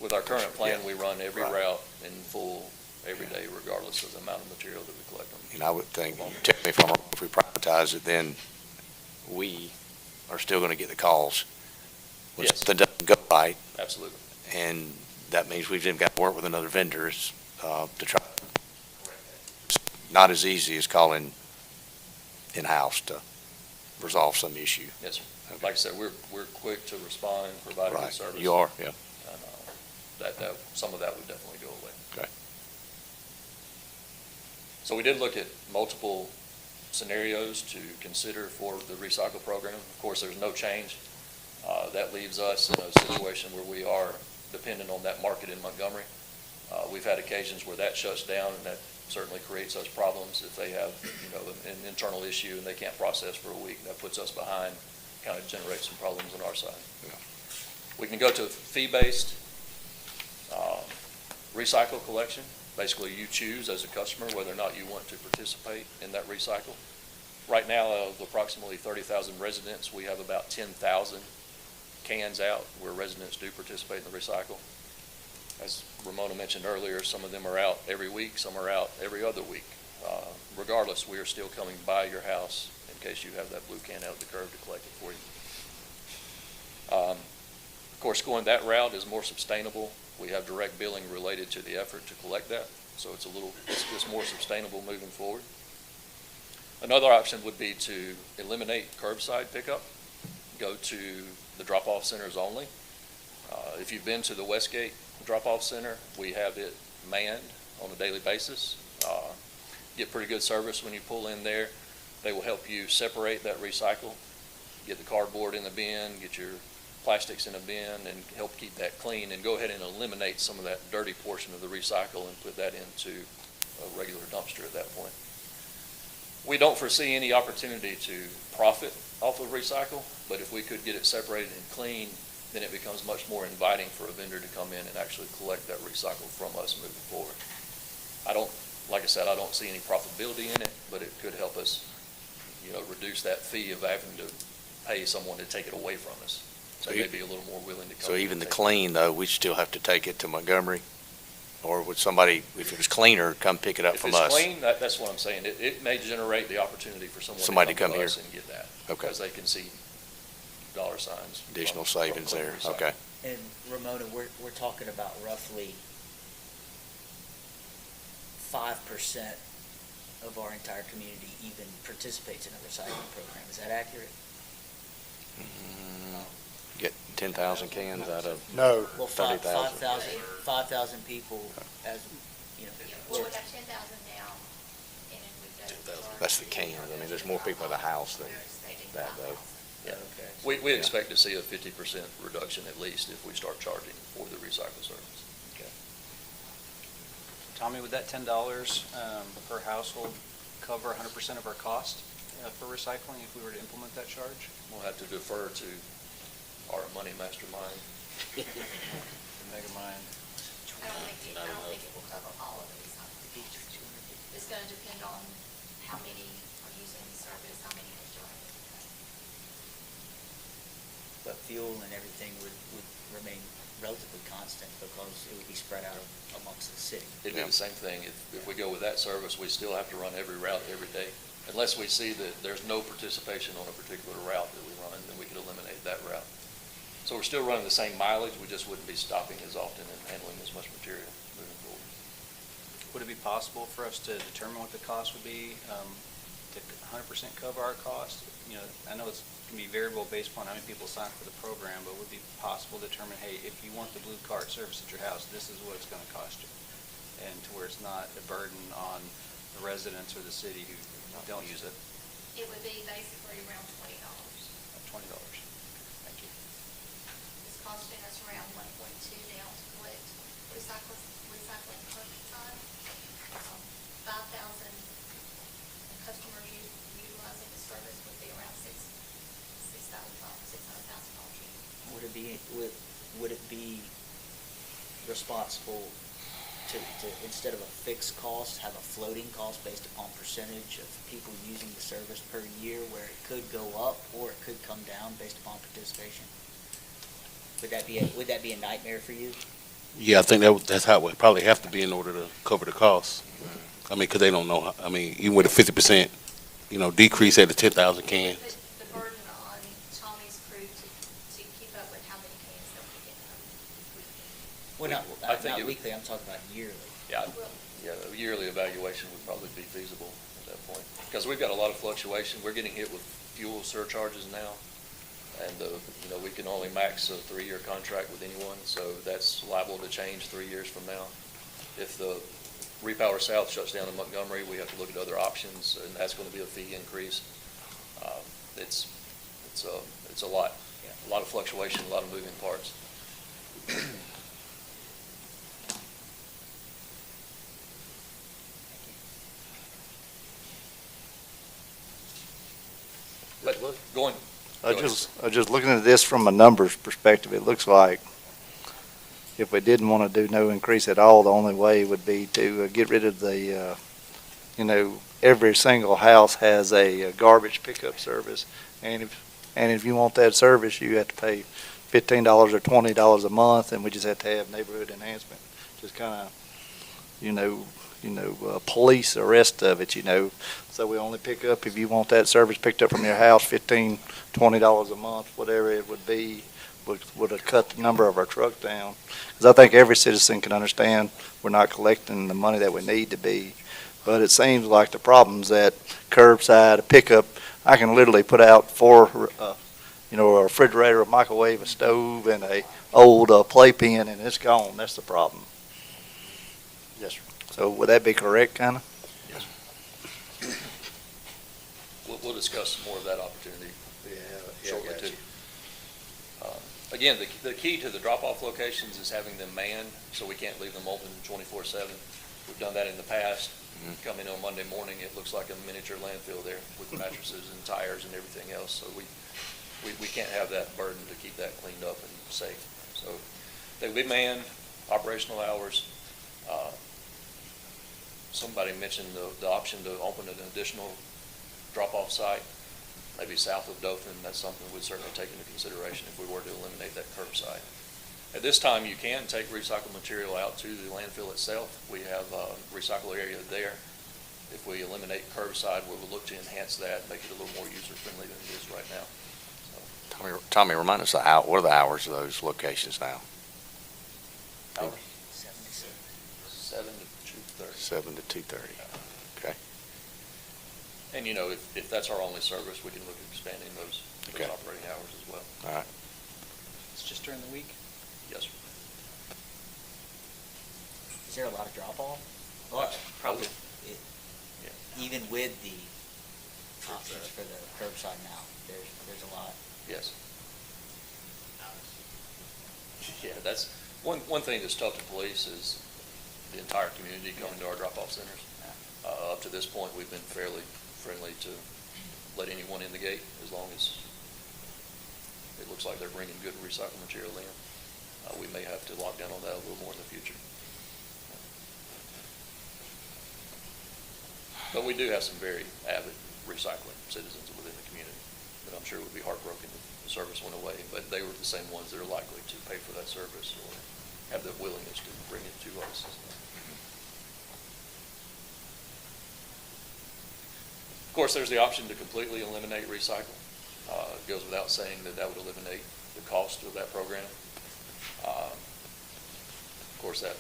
With our current plan, we run every route in full every day regardless of the amount of material that we collect them. And I would think, tell me if I'm wrong, if we privatize it, then we are still gonna get the calls. When Yes. something doesn't go right, Absolutely. and that means we've then got to work with another vendors, to try. It's not as easy as calling in-house to resolve some issue. Yes, sir. Like I said, we're quick to respond, provide good Right, service. you are, yeah. And, some of that would definitely go away. Okay. So we did look at multiple scenarios to consider for the recycle program. Of course, there's no change. That leaves us in a situation where we are dependent on that market in Montgomery. We've had occasions where that shuts down, and that certainly creates us problems if they have, an internal issue and they can't process for a week. That puts us behind, kind of generates some problems on our side. Yeah. We can go to fee-based recycle collection. Basically, you choose as a customer whether or not you want to participate in that recycle. Right now, of approximately 30,000 residents, we have about 10,000 cans out where residents do participate in the recycle. As Ramona mentioned earlier, some of them are out every week, some are out every other week. Regardless, we are still coming by your house in case you have that blue can out at the curb to collect it for you. Of course, going that route is more sustainable. We have direct billing related to the effort to collect that, so it's more sustainable moving forward. Another option would be to eliminate curbside pickup, go to the drop-off centers only. If you've been to the Westgate drop-off center, we have it manned on a daily basis. Get pretty good service when you pull in there. They will help you separate that recycle, get the cardboard in the bin, get your plastics in a bin, and help keep that clean, and go ahead and eliminate some of that dirty portion of the recycle and put that into a regular dumpster at that point. We don't foresee any opportunity to profit off of recycle, but if we could get it separated and clean, then it becomes much more inviting for a vendor to come in and actually collect that recycle from us moving forward. Like I said, I don't see any profitability in it, but it could help us, reduce that fee of having to pay someone to take it away from us. So they'd be a little more willing to come. So in even and the take it. clean, though, we still have to take it to Montgomery? Or would somebody, if it was cleaner, come pick it up If from it's us? clean, that's what I'm saying. It may generate the opportunity for Somebody to come to to come us here. and get that. Okay. Because they can see dollar signs. Additional from savings there, recycle. okay. And Ramona, we're talking about roughly 5% of our entire community even participates in a recycling program. Is that accurate? Get 10,000 cans out of, No, Well, 30,000. 5,000 people as, Well, we have 10,000 now, and then we've got. 10,000. that's the cans. I mean, there's more people in the house than that, though. Yeah. Okay. We expect to see a 50% reduction at least if we start charging for the recycle service. Tommy, would that $10 per household cover 100% of our cost for recycling if we were to implement that charge? We'll have to defer to our money mastermind. Megamind. I don't think it will cover all of these. It's gonna depend on how many are using the service, how many are doing it. But fuel and everything would remain relatively constant because it would be spread out amongst the city. It'd be the same thing. If we go with that service, we still have to run every route every day. Unless we see that there's no participation on a particular route that we run, then we could eliminate that route. So we're still running the same mileage, we just wouldn't be stopping as often and handling as much material moving forward. Would it be possible for us to determine what the cost would be to 100% cover our cost? I know it's going to be variable based upon how many people sign up for the program, but would it be possible to determine, hey, if you want the blue card service at your house, this is what it's going to cost you? And to where it's not a burden on the residents or the city who don't use it. It would be basically around $20. $20. Thank you. It's costing us around 1.2 now to collect recycling per ton. 5,000 customers utilizing the service would be around $600,000. Would it be responsible to, instead of a fixed cost, have a floating cost based upon percentage of people using the service per year, where it could go up or it could come down based upon participation? Would that be a nightmare for you? Yeah, I think that's how it would probably have to be in order to cover the costs. I mean, because they don't know, I mean, even with a 50%, decrease at the 10,000 cans. The burden on Tommy's crew to keep up with how many cans they're picking up. Well, I think not it would- weekly, I'm talking about yearly. Yeah, a yearly evaluation would probably be feasible at that point. Because we've got a lot of fluctuation. We're getting hit with fuel surcharges now. And, we can only max a 3-year contract with anyone, so that's liable to change 3 years from now. If the Repower South shuts down in Montgomery, we have to look at other options, and that's going to be a fee increase. It's a lot of fluctuation, a lot of moving parts. But going, I was just looking at this from a numbers perspective. It looks like if we didn't want to do no increase at all, the only way would be to get rid of the, every single house has a garbage pickup service. And if you want that service, you have to pay $15 or $20 a month, and we just have to have neighborhood enhancement. Just kind of, police the rest of it, So we only pick up, if you want that service picked up from your house, $15, $20 a month, whatever it would be, would have cut the number of our trucks down. Because I think every citizen can understand we're not collecting the money that we need to be. But it seems like the problem's that curbside, a pickup, I can literally put out a refrigerator, a microwave, a stove, and a old playpen, and it's gone. That's the problem. Yes, sir. So would that be correct, kind of? we'll discuss more of that opportunity Yeah, shortly gotcha. too. Again, the key to the drop-off locations is having them manned, so we can't leave them open 24/7. We've done that in the past. Come in on Monday morning, it looks like a miniature landfill there with mattresses and tires and everything else. So we can't have that burden to keep that cleaned up and safe. So they'll be manned, operational hours. Somebody mentioned the option to open an additional drop-off site, maybe south of Dothan. That's something we'd certainly take into consideration if we were to eliminate that curbside. At this time, you can take recycled material out to the landfill itself. We have a recycle area there. If we eliminate curbside, we will look to enhance that, make it a little more user-friendly than it is right now. Tommy, remind us, what are the hours of those locations now? 7 to 2:30. 7 to 2:30. Okay. And, if that's our only service, we can look at expanding those Okay. operating hours as well. All right. It's just during the week? Yes, sir. Is there a lot of drop-off? Well, probably, even with the options for the curbside now, there's a lot. Yes. Yeah, that's, one thing that's tough to police is the entire community coming to our drop-off centers. Up to this point, we've been fairly friendly to let anyone in the gate as long as it looks like they're bringing good recycled material in. We may have to lock down on that a little more in the future. But we do have some very avid recycling citizens within the community that I'm sure would be heartbroken if the service went away, but they were the same ones that are likely to pay for that service or have the willingness to bring it to us. Of course, there's the option to completely eliminate recycle. It goes without saying that would eliminate the cost of that program. Of course, that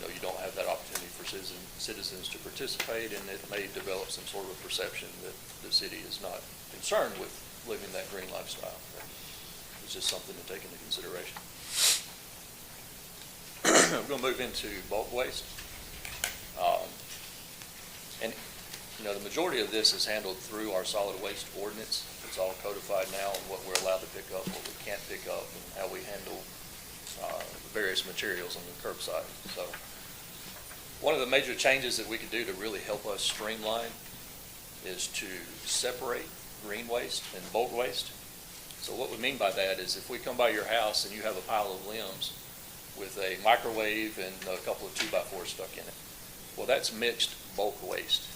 you don't have that opportunity for citizens to participate, and it may develop some sort of perception that the city is not concerned with living that green lifestyle. It's just something to take into consideration. We're going to move into bulk waste. And the majority of this is handled through our solid waste ordinance. It's all codified now on what we're allowed to pick up, what we can't pick up, and how we handle various materials on the curbside. So one of the major changes that we could do to really help us streamline is to separate green waste and bulk waste. So what we mean by that is if we come by your house and you have a pile of limbs with a microwave and a couple of 2x4s stuck in it, well, that's mixed bulk waste,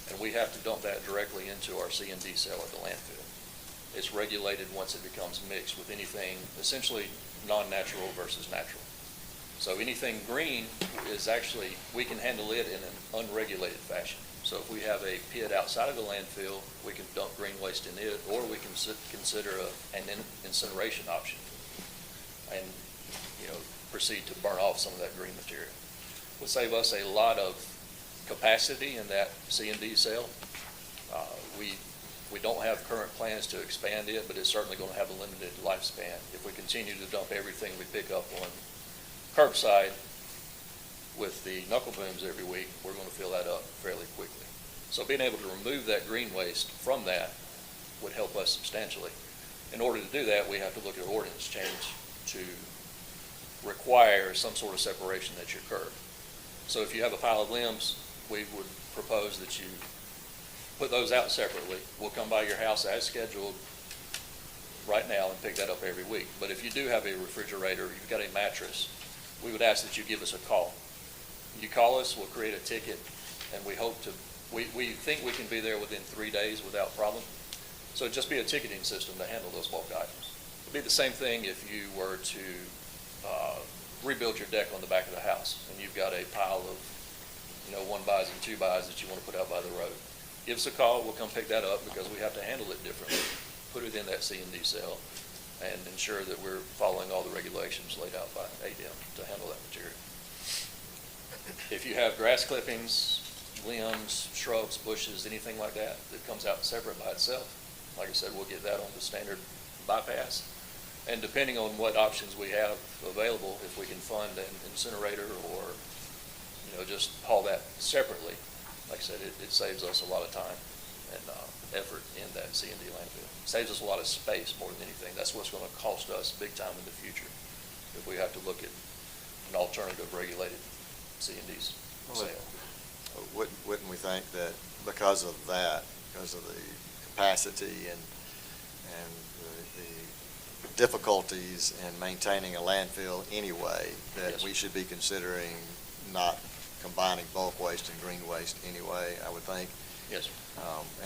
and we have to dump that directly into our C&D cell at the landfill. It's regulated once it becomes mixed with anything essentially non-natural versus natural. So anything green is actually, we can handle it in an unregulated fashion. So if we have a pit outside of the landfill, we can dump green waste in it, or we can consider an incineration option and, proceed to burn off some of that green material. Would save us a lot of capacity in that C&D cell. We don't have current plans to expand it, but it's certainly going to have a limited lifespan. If we continue to dump everything we pick up on curbside with the knuckle booms every week, we're going to fill that up fairly quickly. So being able to remove that green waste from that would help us substantially. In order to do that, we have to look at ordinance change to require some sort of separation at your curb. So if you have a pile of limbs, we would propose that you put those out separately. We'll come by your house as scheduled right now and pick that up every week. But if you do have a refrigerator, you've got a mattress, we would ask that you give us a call. You call us, we'll create a ticket, and we think we can be there within 3 days without problem. So it'd just be a ticketing system to handle those bulk items. It'd be the same thing if you were to rebuild your deck on the back of the house, and you've got a pile of, 1-bys and 2-bys that you want to put out by the road. Give us a call, we'll come pick that up because we have to handle it differently. Put it in that C&D cell and ensure that we're following all the regulations laid out by ADM to handle that material. If you have grass clippings, limbs, shrubs, bushes, anything like that comes out separate by itself, like I said, we'll get that on the standard bypass. And depending on what options we have available, if we can fund an incinerator or, just haul that separately, like I said, it saves us a lot of time and effort in that C&D landfill. Saves us a lot of space more than anything. That's what's going to cost us big time in the future if we have to look at an alternative regulated C&D sale. Wouldn't we think that because of that, because of the capacity and the difficulties in maintaining a landfill anyway, that Yes. we should be considering not combining bulk waste and green waste anyway, I would think. Yes, sir.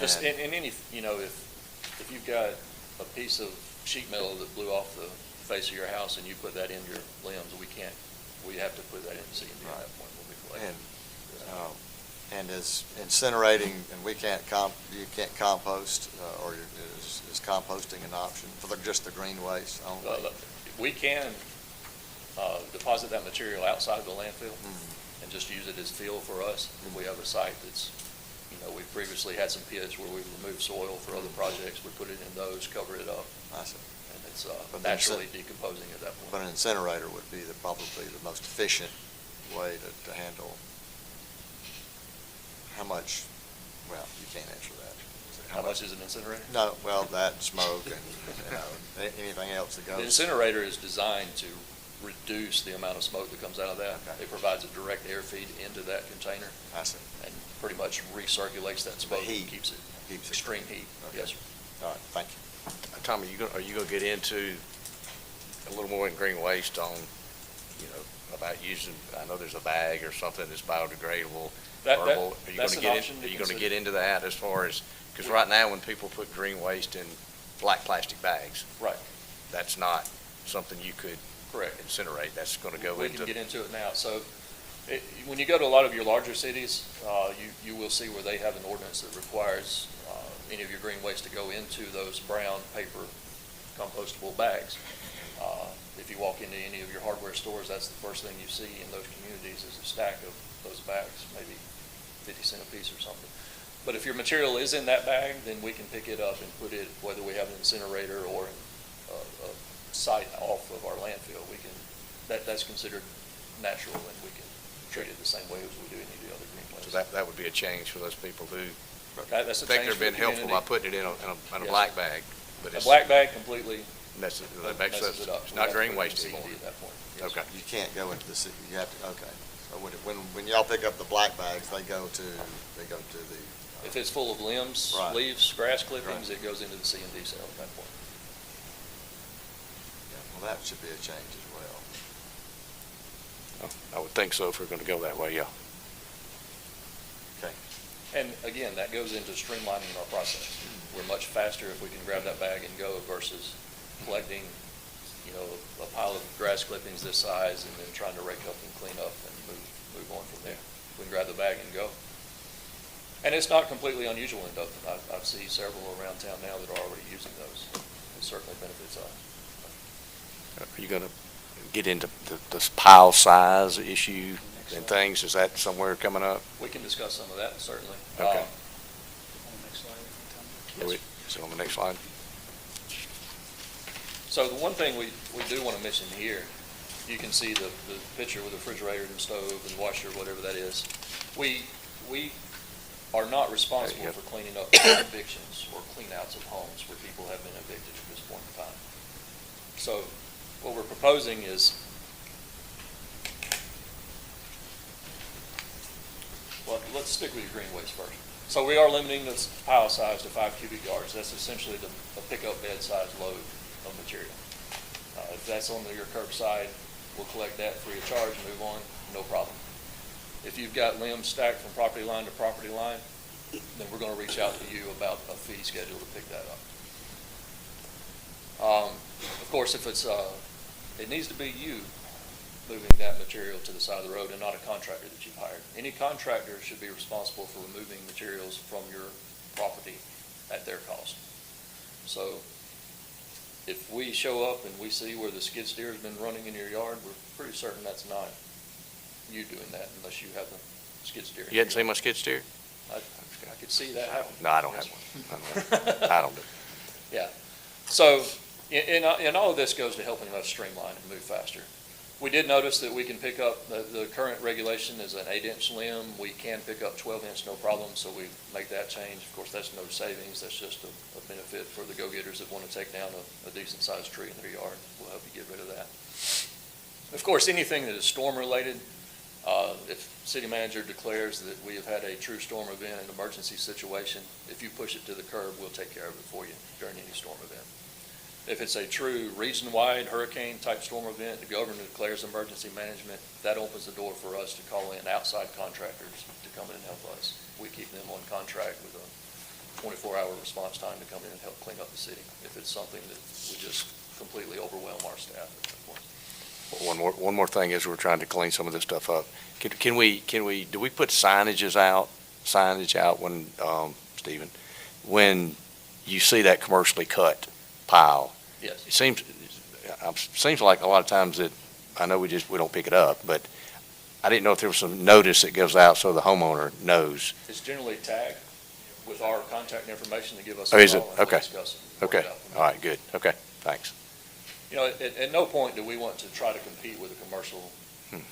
Just and- in any, if you've got a piece of sheet metal that blew off the face of your house and you put that in your limbs, we have to put that in the C&D at that point when we collect. And is incinerating, and you can't compost, or is composting an option for just the green waste only? We can deposit that material outside of the landfill and just use it as fill for us. If we have a site that's, we've previously had some pits where we've removed soil for other projects, we put it in those, cover it up, I see. and it's But naturally decomposing at that point. But an incinerator would be probably the most efficient way to handle. How much, well, you can't answer that. How much is an incinerator? No, well, that, smoke, and, anything else that The goes. incinerator is designed to reduce the amount of smoke that comes out of that. Okay. It provides a direct air feed into that container I see. and pretty much recirculates that smoke and heat. keeps it Keeps it. extreme heat. Okay. Yes, sir. All right, thank you. Tommy, are you gonna get into a little more in green waste on, about using, I know there's a bag or something that's biodegradable. Are you That's gonna an get option to Are you gonna consider. get into that as far as, because right now when people put green waste in black plastic bags. Right. That's not something you could Correct. incinerate. That's gonna go We into. can get into it now. So when you go to a lot of your larger cities, you will see where they have an ordinance that requires any of your green waste to go into those brown paper compostable bags. If you walk into any of your hardware stores, that's the first thing you see in those communities is a stack of those bags, maybe 50 cents a piece or something. But if your material is in that bag, then we can pick it up and put it, whether we have an incinerator or a site off of our landfill, that's considered natural, and we can treat it the same way as we do any of the other green waste. So that would be a change for those people who That's a think change they're for the being helpful by community. putting it in a Yes. black bag. But A it's black bag completely messes messes it up. It's We not have to green put it waste in anymore. C&D at that point. Yes, Okay. You can't go into the city, you have to, okay. So when y'all pick up the black bags, they go to the. If it's full of limbs, Right. leaves, grass clippings, it goes into the C&D cell at that point. Well, that should be a change as well. I would think so if we're gonna go that way, yeah. And again, that goes into streamlining our process. We're much faster if we can grab that bag and go versus collecting you know, a pile of grass clippings this size and then trying to rake up and clean up and move on from there. We can grab the bag and go. And it's not completely unusual in Dothan. I've seen several around town now that are already using those. It certainly benefits us. Are you gonna get into this pile size issue and things? Is that somewhere coming up? We can discuss some of that, certainly. Okay. On the next slide, Tom. Is it on the next slide? So the one thing we do want to mention here, you can see the picture with the refrigerator and stove and washer, whatever that is. We are not responsible There you for cleaning up evictions or clean-outs of homes where people have been evicted at this point in time. So what we're proposing is, well, let's stick with your green waste first. So we are limiting this pile size to 5 cubic yards. That's essentially a pickup bed size load of material. If that's on your curbside, we'll collect that free of charge, move on, no problem. If you've got limbs stacked from property line to property line, then we're going to reach out to you about a fee schedule to pick that up. Of course, if it's, it needs to be you moving that material to the side of the road and not a contractor that you've hired. Any contractor should be responsible for removing materials from your property at their cost. So if we show up and we see where the skid steer has been running in your yard, we're pretty certain that's not you doing that unless you have the skid steer. You hadn't seen my skid steer? I could see that happen. No, I don't have one. I don't do. Yeah. So in all of this goes to helping us streamline and move faster. We did notice that we can pick up, the current regulation is an 8-inch limb. We can pick up 12-inch, no problem, so we make that change. Of course, that's no savings. That's just a benefit for the go-getters that want to take down a decent-sized tree in their yard. We'll help you get rid of that. Of course, anything that is storm-related, if city manager declares that we have had a true storm event, an emergency situation, if you push it to the curb, we'll take care of it for you during any storm event. If it's a true region-wide hurricane-type storm event, the governor declares emergency management, that opens the door for us to call in outside contractors to come in and help us. We keep them on contract with a 24-hour response time to come in and help clean up the city if it's something that would just completely overwhelm our staff at that point. One more thing as we're trying to clean some of this stuff up. Can we, do we put signage out when, Stephen, when you see that commercially cut pile? Yes. It seems like a lot of times that, I know we don't pick it up, but I didn't know if there was some notice that goes out so the homeowner knows. It's generally tagged with our contact information to give us Oh, a is it? call and we'll Okay. discuss it. Work it Okay, out from all there. right, good, okay, thanks. You know, at no point do we want to try to compete with the commercial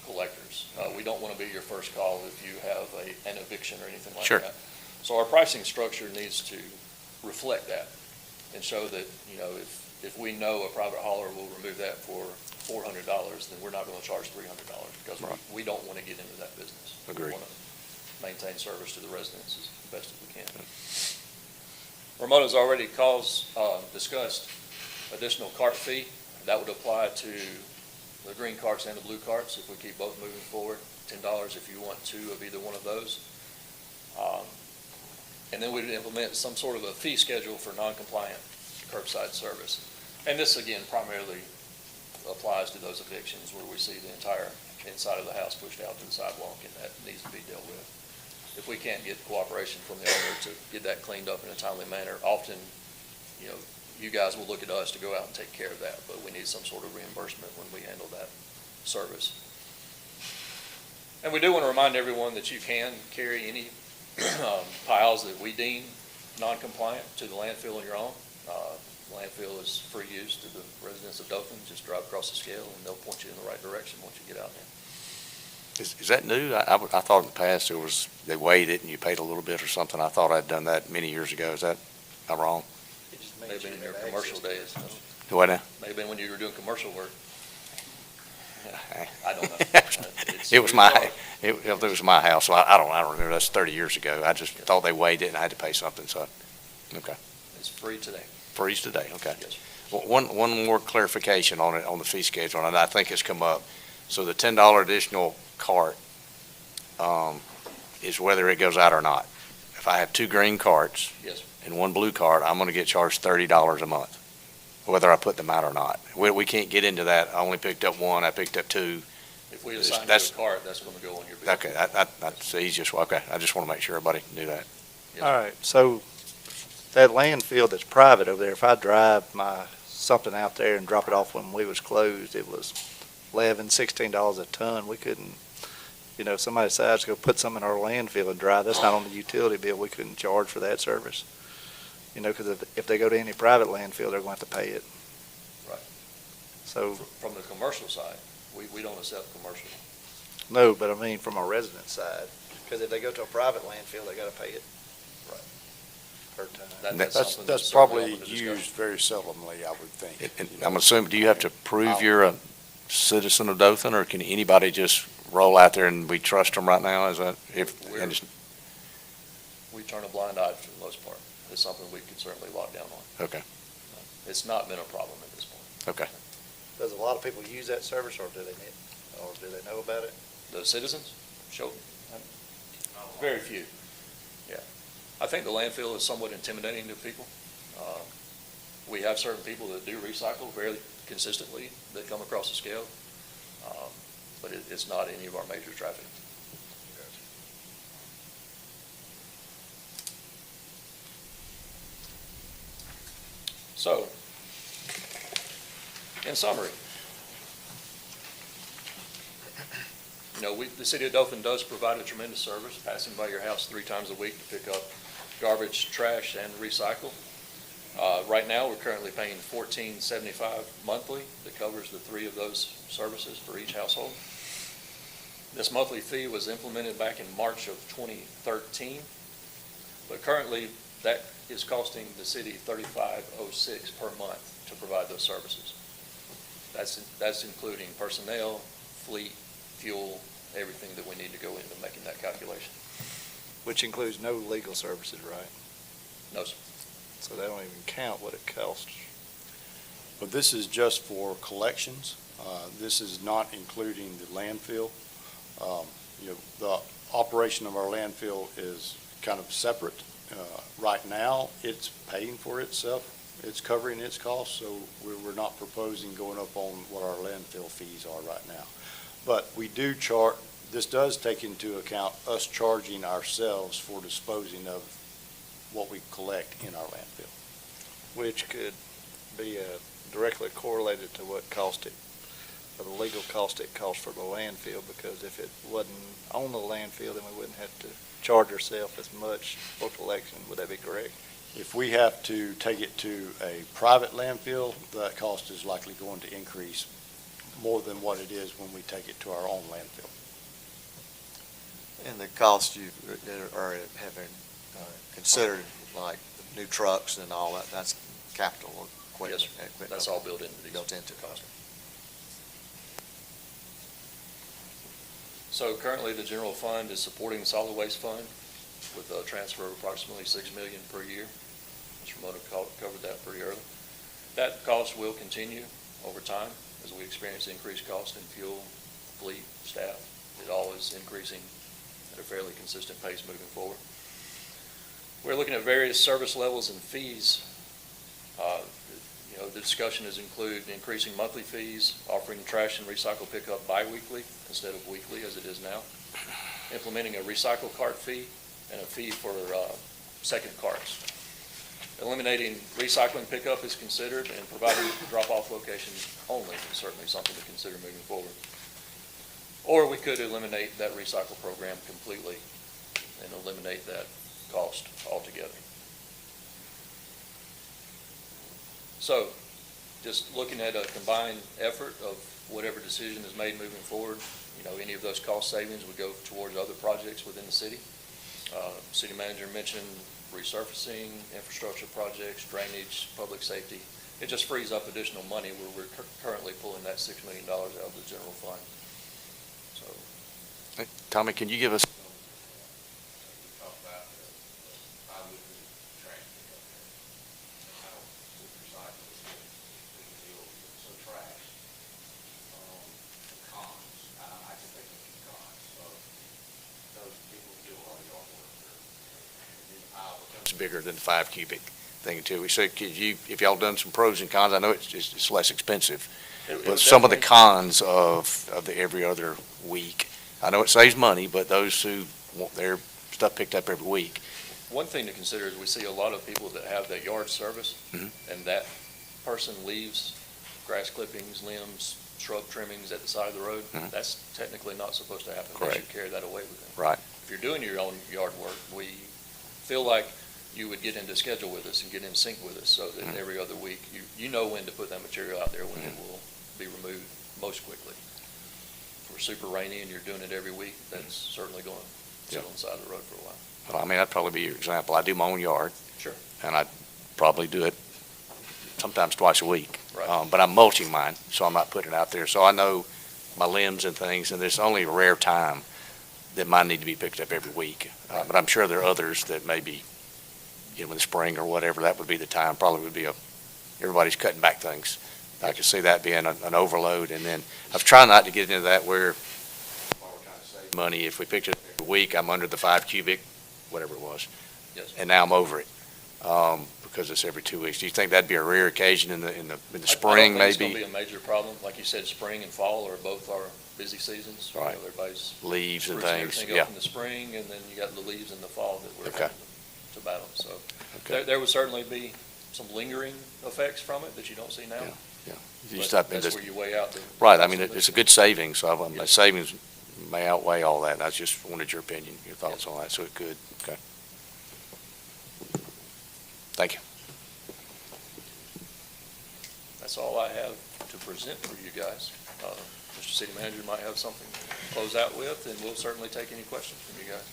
collectors. We don't want to be your first call if you have an eviction or anything like Sure. that. So our pricing structure needs to reflect that and show that, you know, if we know a private hauler will remove that for $400, then we're not going to charge $300 because Right. we don't want to get into that business. Agreed. We want to maintain service to the residents as best as we can. Ramona's already discussed additional cart fee. That would apply to the green carts and the blue carts if we keep both moving forward. $10 if you want 2 of either one of those. And then we'd implement some sort of a fee schedule for non-compliant curbside service. And this, again, primarily applies to those evictions where we see the entire inside of the house pushed out to the sidewalk, and that needs to be dealt with. If we can't get cooperation from the owner to get that cleaned up in a timely manner, often, you know, you guys will look at us to go out and take care of that, but we need some sort of reimbursement when we handle that service. And we do want to remind everyone that you can carry any piles that we deem non-compliant to the landfill on your own. Landfill is free use to the residents of Dothan. Just drive across the scale and they'll point you in the right direction once you get out there. Is that new? I thought in the past they weighed it and you paid a little bit or something. I thought I'd done that many years ago. Am I wrong? May have been in your commercial days. Do I now? May have been when you were doing commercial work. Okay. I don't know. It was my house, so I don't remember. That's 30 years ago. I just thought they weighed it and I had to pay something, so, okay. It's free today. Freeze today, okay. Yes. One more clarification on it, on the fee schedule, and I think it's come up. So the $10 additional cart, is whether it goes out or not. If I have 2 green carts Yes. and 1 blue cart, I'm gonna get charged $30 a month. whether I put them out or not. We can't get into that. I only picked up one, I picked up two. If we assign you a That's- cart, that's going to go on your bill. Okay, that's the easiest, okay. I just want to make sure everybody knew that. Yes, All sir. right, so that landfill that's private over there, if I drive something out there and drop it off when we was closed, it was $11, $16 a ton. We couldn't, if somebody decides to go put some in our landfill and drive, that's not on the utility bill. We couldn't charge for that service. Because if they go to any private landfill, they're going to have to pay it. Right. So, From the commercial side, we don't accept commercial. no, but I mean from a resident side, because if they go to a private landfill, they got to pay it. Right. Per ton. That's something That's certainly probably open to discussion. used very seldomly, I would think. And I'm assuming, do you have to prove you're a citizen of Dothan, or can anybody just roll out there and we trust them right now? Is that, and it's- We turn a blind eye for the most part. It's something we can certainly lock down on. Okay. It's not been a problem at this point. Does a lot of people use that service, or do they know about it? The citizens? Sure. Very few. Yeah. I think the landfill is somewhat intimidating to people. We have certain people that do recycle fairly consistently that come across the scale, but it's not any of our major traffic. So, in summary, the city of Dothan does provide a tremendous service, passing by your house 3 times a week to pick up garbage, trash, and recycle. Right now, we're currently paying $14.75 monthly that covers the 3 of those services for each household. This monthly fee was implemented back in March of 2013, but currently that is costing the city $35.06 per month to provide those services. That's including personnel, fleet, fuel, everything that we need to go into making that calculation. Which includes no legal services, right? No, sir. So they don't even count what it costs. But this is just for collections. This is not including the landfill. The operation of our landfill is kind of separate. Right now, it's paying for itself. It's covering its costs, so we're not proposing going up on what our landfill fees are right now. But we do this does take into account us charging ourselves for disposing of what we collect in our landfill. Which could be directly correlated to what cost it, or the legal cost it costs for the landfill, because if it wasn't on the landfill, then we wouldn't have to charge ourselves as much for collection. Would that be correct? If we have to take it to a private landfill, that cost is likely going to increase more than what it is when we take it to our own landfill. And the cost you are having considered, like the new trucks and all that, that's capital equipment. Yes, sir. That's all built into these. Built into cost. So currently, the general fund is supporting the solid waste fund with a transfer of approximately $6 million per year. Mr. Ramona covered that pretty early. That cost will continue over time as we experience increased cost in fuel, fleet, staff. It all is increasing at a fairly consistent pace moving forward. We're looking at various service levels and fees. The discussion has included increasing monthly fees, offering trash and recycle pickup bi-weekly instead of weekly as it is now, implementing a recycle cart fee and a fee for second carts. Eliminating recycling pickup is considered, and providing drop-off locations only is certainly something to consider moving forward. Or we could eliminate that recycle program completely and eliminate that cost altogether. So, just looking at a combined effort of whatever decision is made moving forward, any of those cost savings would go towards other projects within the city. City manager mentioned resurfacing, infrastructure projects, drainage, public safety. It just frees up additional money where we're currently pulling that $6 million out of the general fund. So, Hey, Tommy, can you give us? It's bigger than 5 cubic. thing too. So could you, if y'all done some pros and cons, I know it's less expensive, It but was some of the definitely- cons of the every other week, I know it saves money, but those who want their stuff picked up every week, One thing to consider is we see a lot of people that have that yard service, Mhm. and that person leaves grass clippings, limbs, shrub trimmings at the side of the road. Mhm. That's technically not supposed to happen. They Correct. should carry that away with them. Right. If you're doing your own yard work, we feel like you would get into schedule with us and get in sync with us, so that Mhm. every other week, you know when to put that material out there, when it will be removed most quickly. If we're super rainy and you're doing it every week, that's certainly going to sit on the side of the road for a while. Well, I mean, that'd probably be your example. I do my own yard. Sure. And I'd probably do it sometimes twice a week. Right. But I'm mulching mine, so I'm not putting it out there. So I know my limbs and things, and there's only a rare time that mine need to be picked up every week. But I'm sure there are others that maybe, in the spring or whatever, that would be the time, probably would be everybody's cutting back things. I could see that being an overload. And then I was trying not to get into that where while we're trying to save money, if we picked it up every week, I'm under the 5 cubic, whatever it was. Yes. And now I'm over it, because it's every 2 weeks. Do you think that'd be a rare occasion in the spring, I don't think it's going to maybe? be a major problem. Like you said, spring and fall are both our busy seasons. You know, Right. Everybody's Leaves and sprucing things, everything yeah. up in the spring, and then you got the leaves in the fall that we're Okay. having to battle. So Okay. there would certainly be some lingering effects from it that you don't see now. Yeah. You But stop and that's just, where you weigh out the. right, I mean, it's a good savings, so the Yes. savings may outweigh all that. I just wanted your opinion, your thoughts on that, so it could, okay. Thank you. That's all I have to present for you guys. Mr. City Manager might have something to close out with, and we'll certainly take any questions from you guys.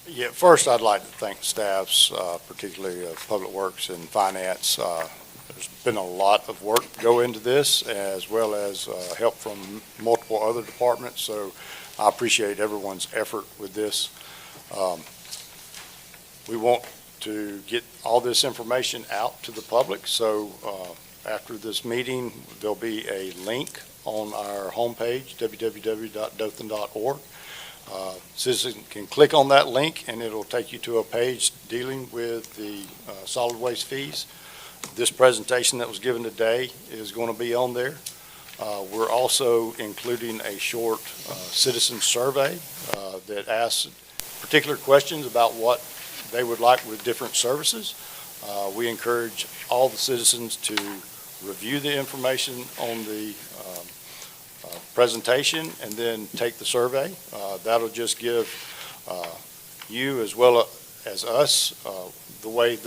Yeah, first, I'd like to thank staffs, particularly Public Works and Finance. There's been a lot of work go into this, as well as help from multiple other departments, so I appreciate everyone's effort with this. We want to get all this information out to the public, so after this meeting, there'll be a link on our homepage, www.dothan.org. Citizens can click on that link, and it'll take you to a page dealing with the solid waste fees. This presentation that was given today is going to be on there. We're also including a short citizen survey that asks particular questions about what they would like with different services. We encourage all the citizens to review the information on the presentation and then take the survey. That'll just give you as well as us the way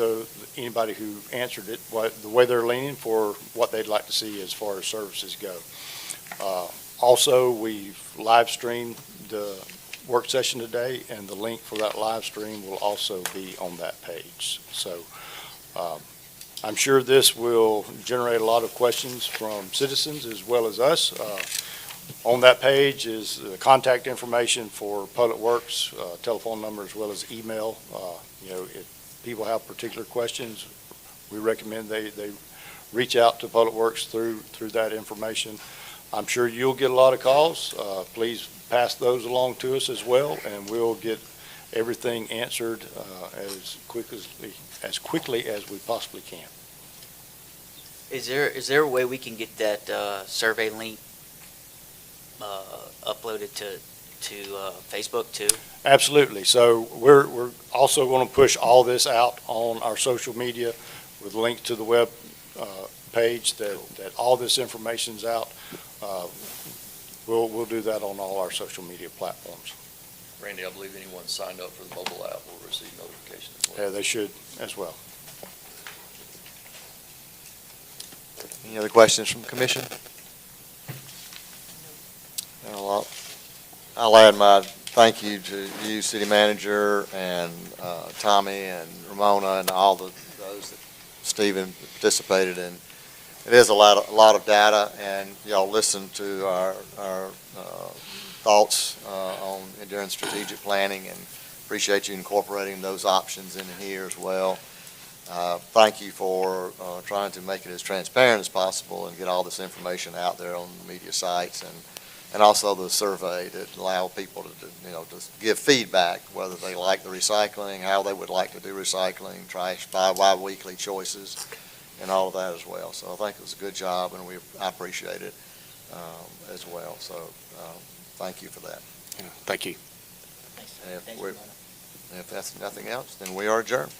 anybody who answered it, the way they're leaning for what they'd like to see as far as services go. Also, we've live streamed the work session today, and the link for that live stream will also be on that page. So I'm sure this will generate a lot of questions from citizens as well as us. On that page is the contact information for Public Works, telephone number as well as email. If people have particular questions, we recommend they reach out to Public Works through that information. I'm sure you'll get a lot of calls. Please pass those along to us as well, and we'll get everything answered as quickly as we possibly can. Is there a way we can get that survey link uploaded to Facebook too? Absolutely. So we're also going to push all this out on our social media with links to the web page that all this information's out. We'll do that on all our social media platforms. Randy, I believe anyone signed up for the mobile app will receive notification as well. Yeah, they should as well. Any other questions from the commission? I'll add my thank you to you, city manager, and Tommy and Ramona and all those that Stephen participated in. It is a lot of data, and y'all listen to our thoughts during strategic planning, and appreciate you incorporating those options in here as well. Thank you for trying to make it as transparent as possible and get all this information out there on the media sites. And and also the survey that allow people to, to give feedback, whether they like the recycling, how they would like to do recycling, trash bi-weekly choices, and all of that as well. So I think it was a good job, and I appreciate it as well. So thank you for that. Yeah, thank you. And Thanks, if Mona. that's nothing else, then we are adjourned.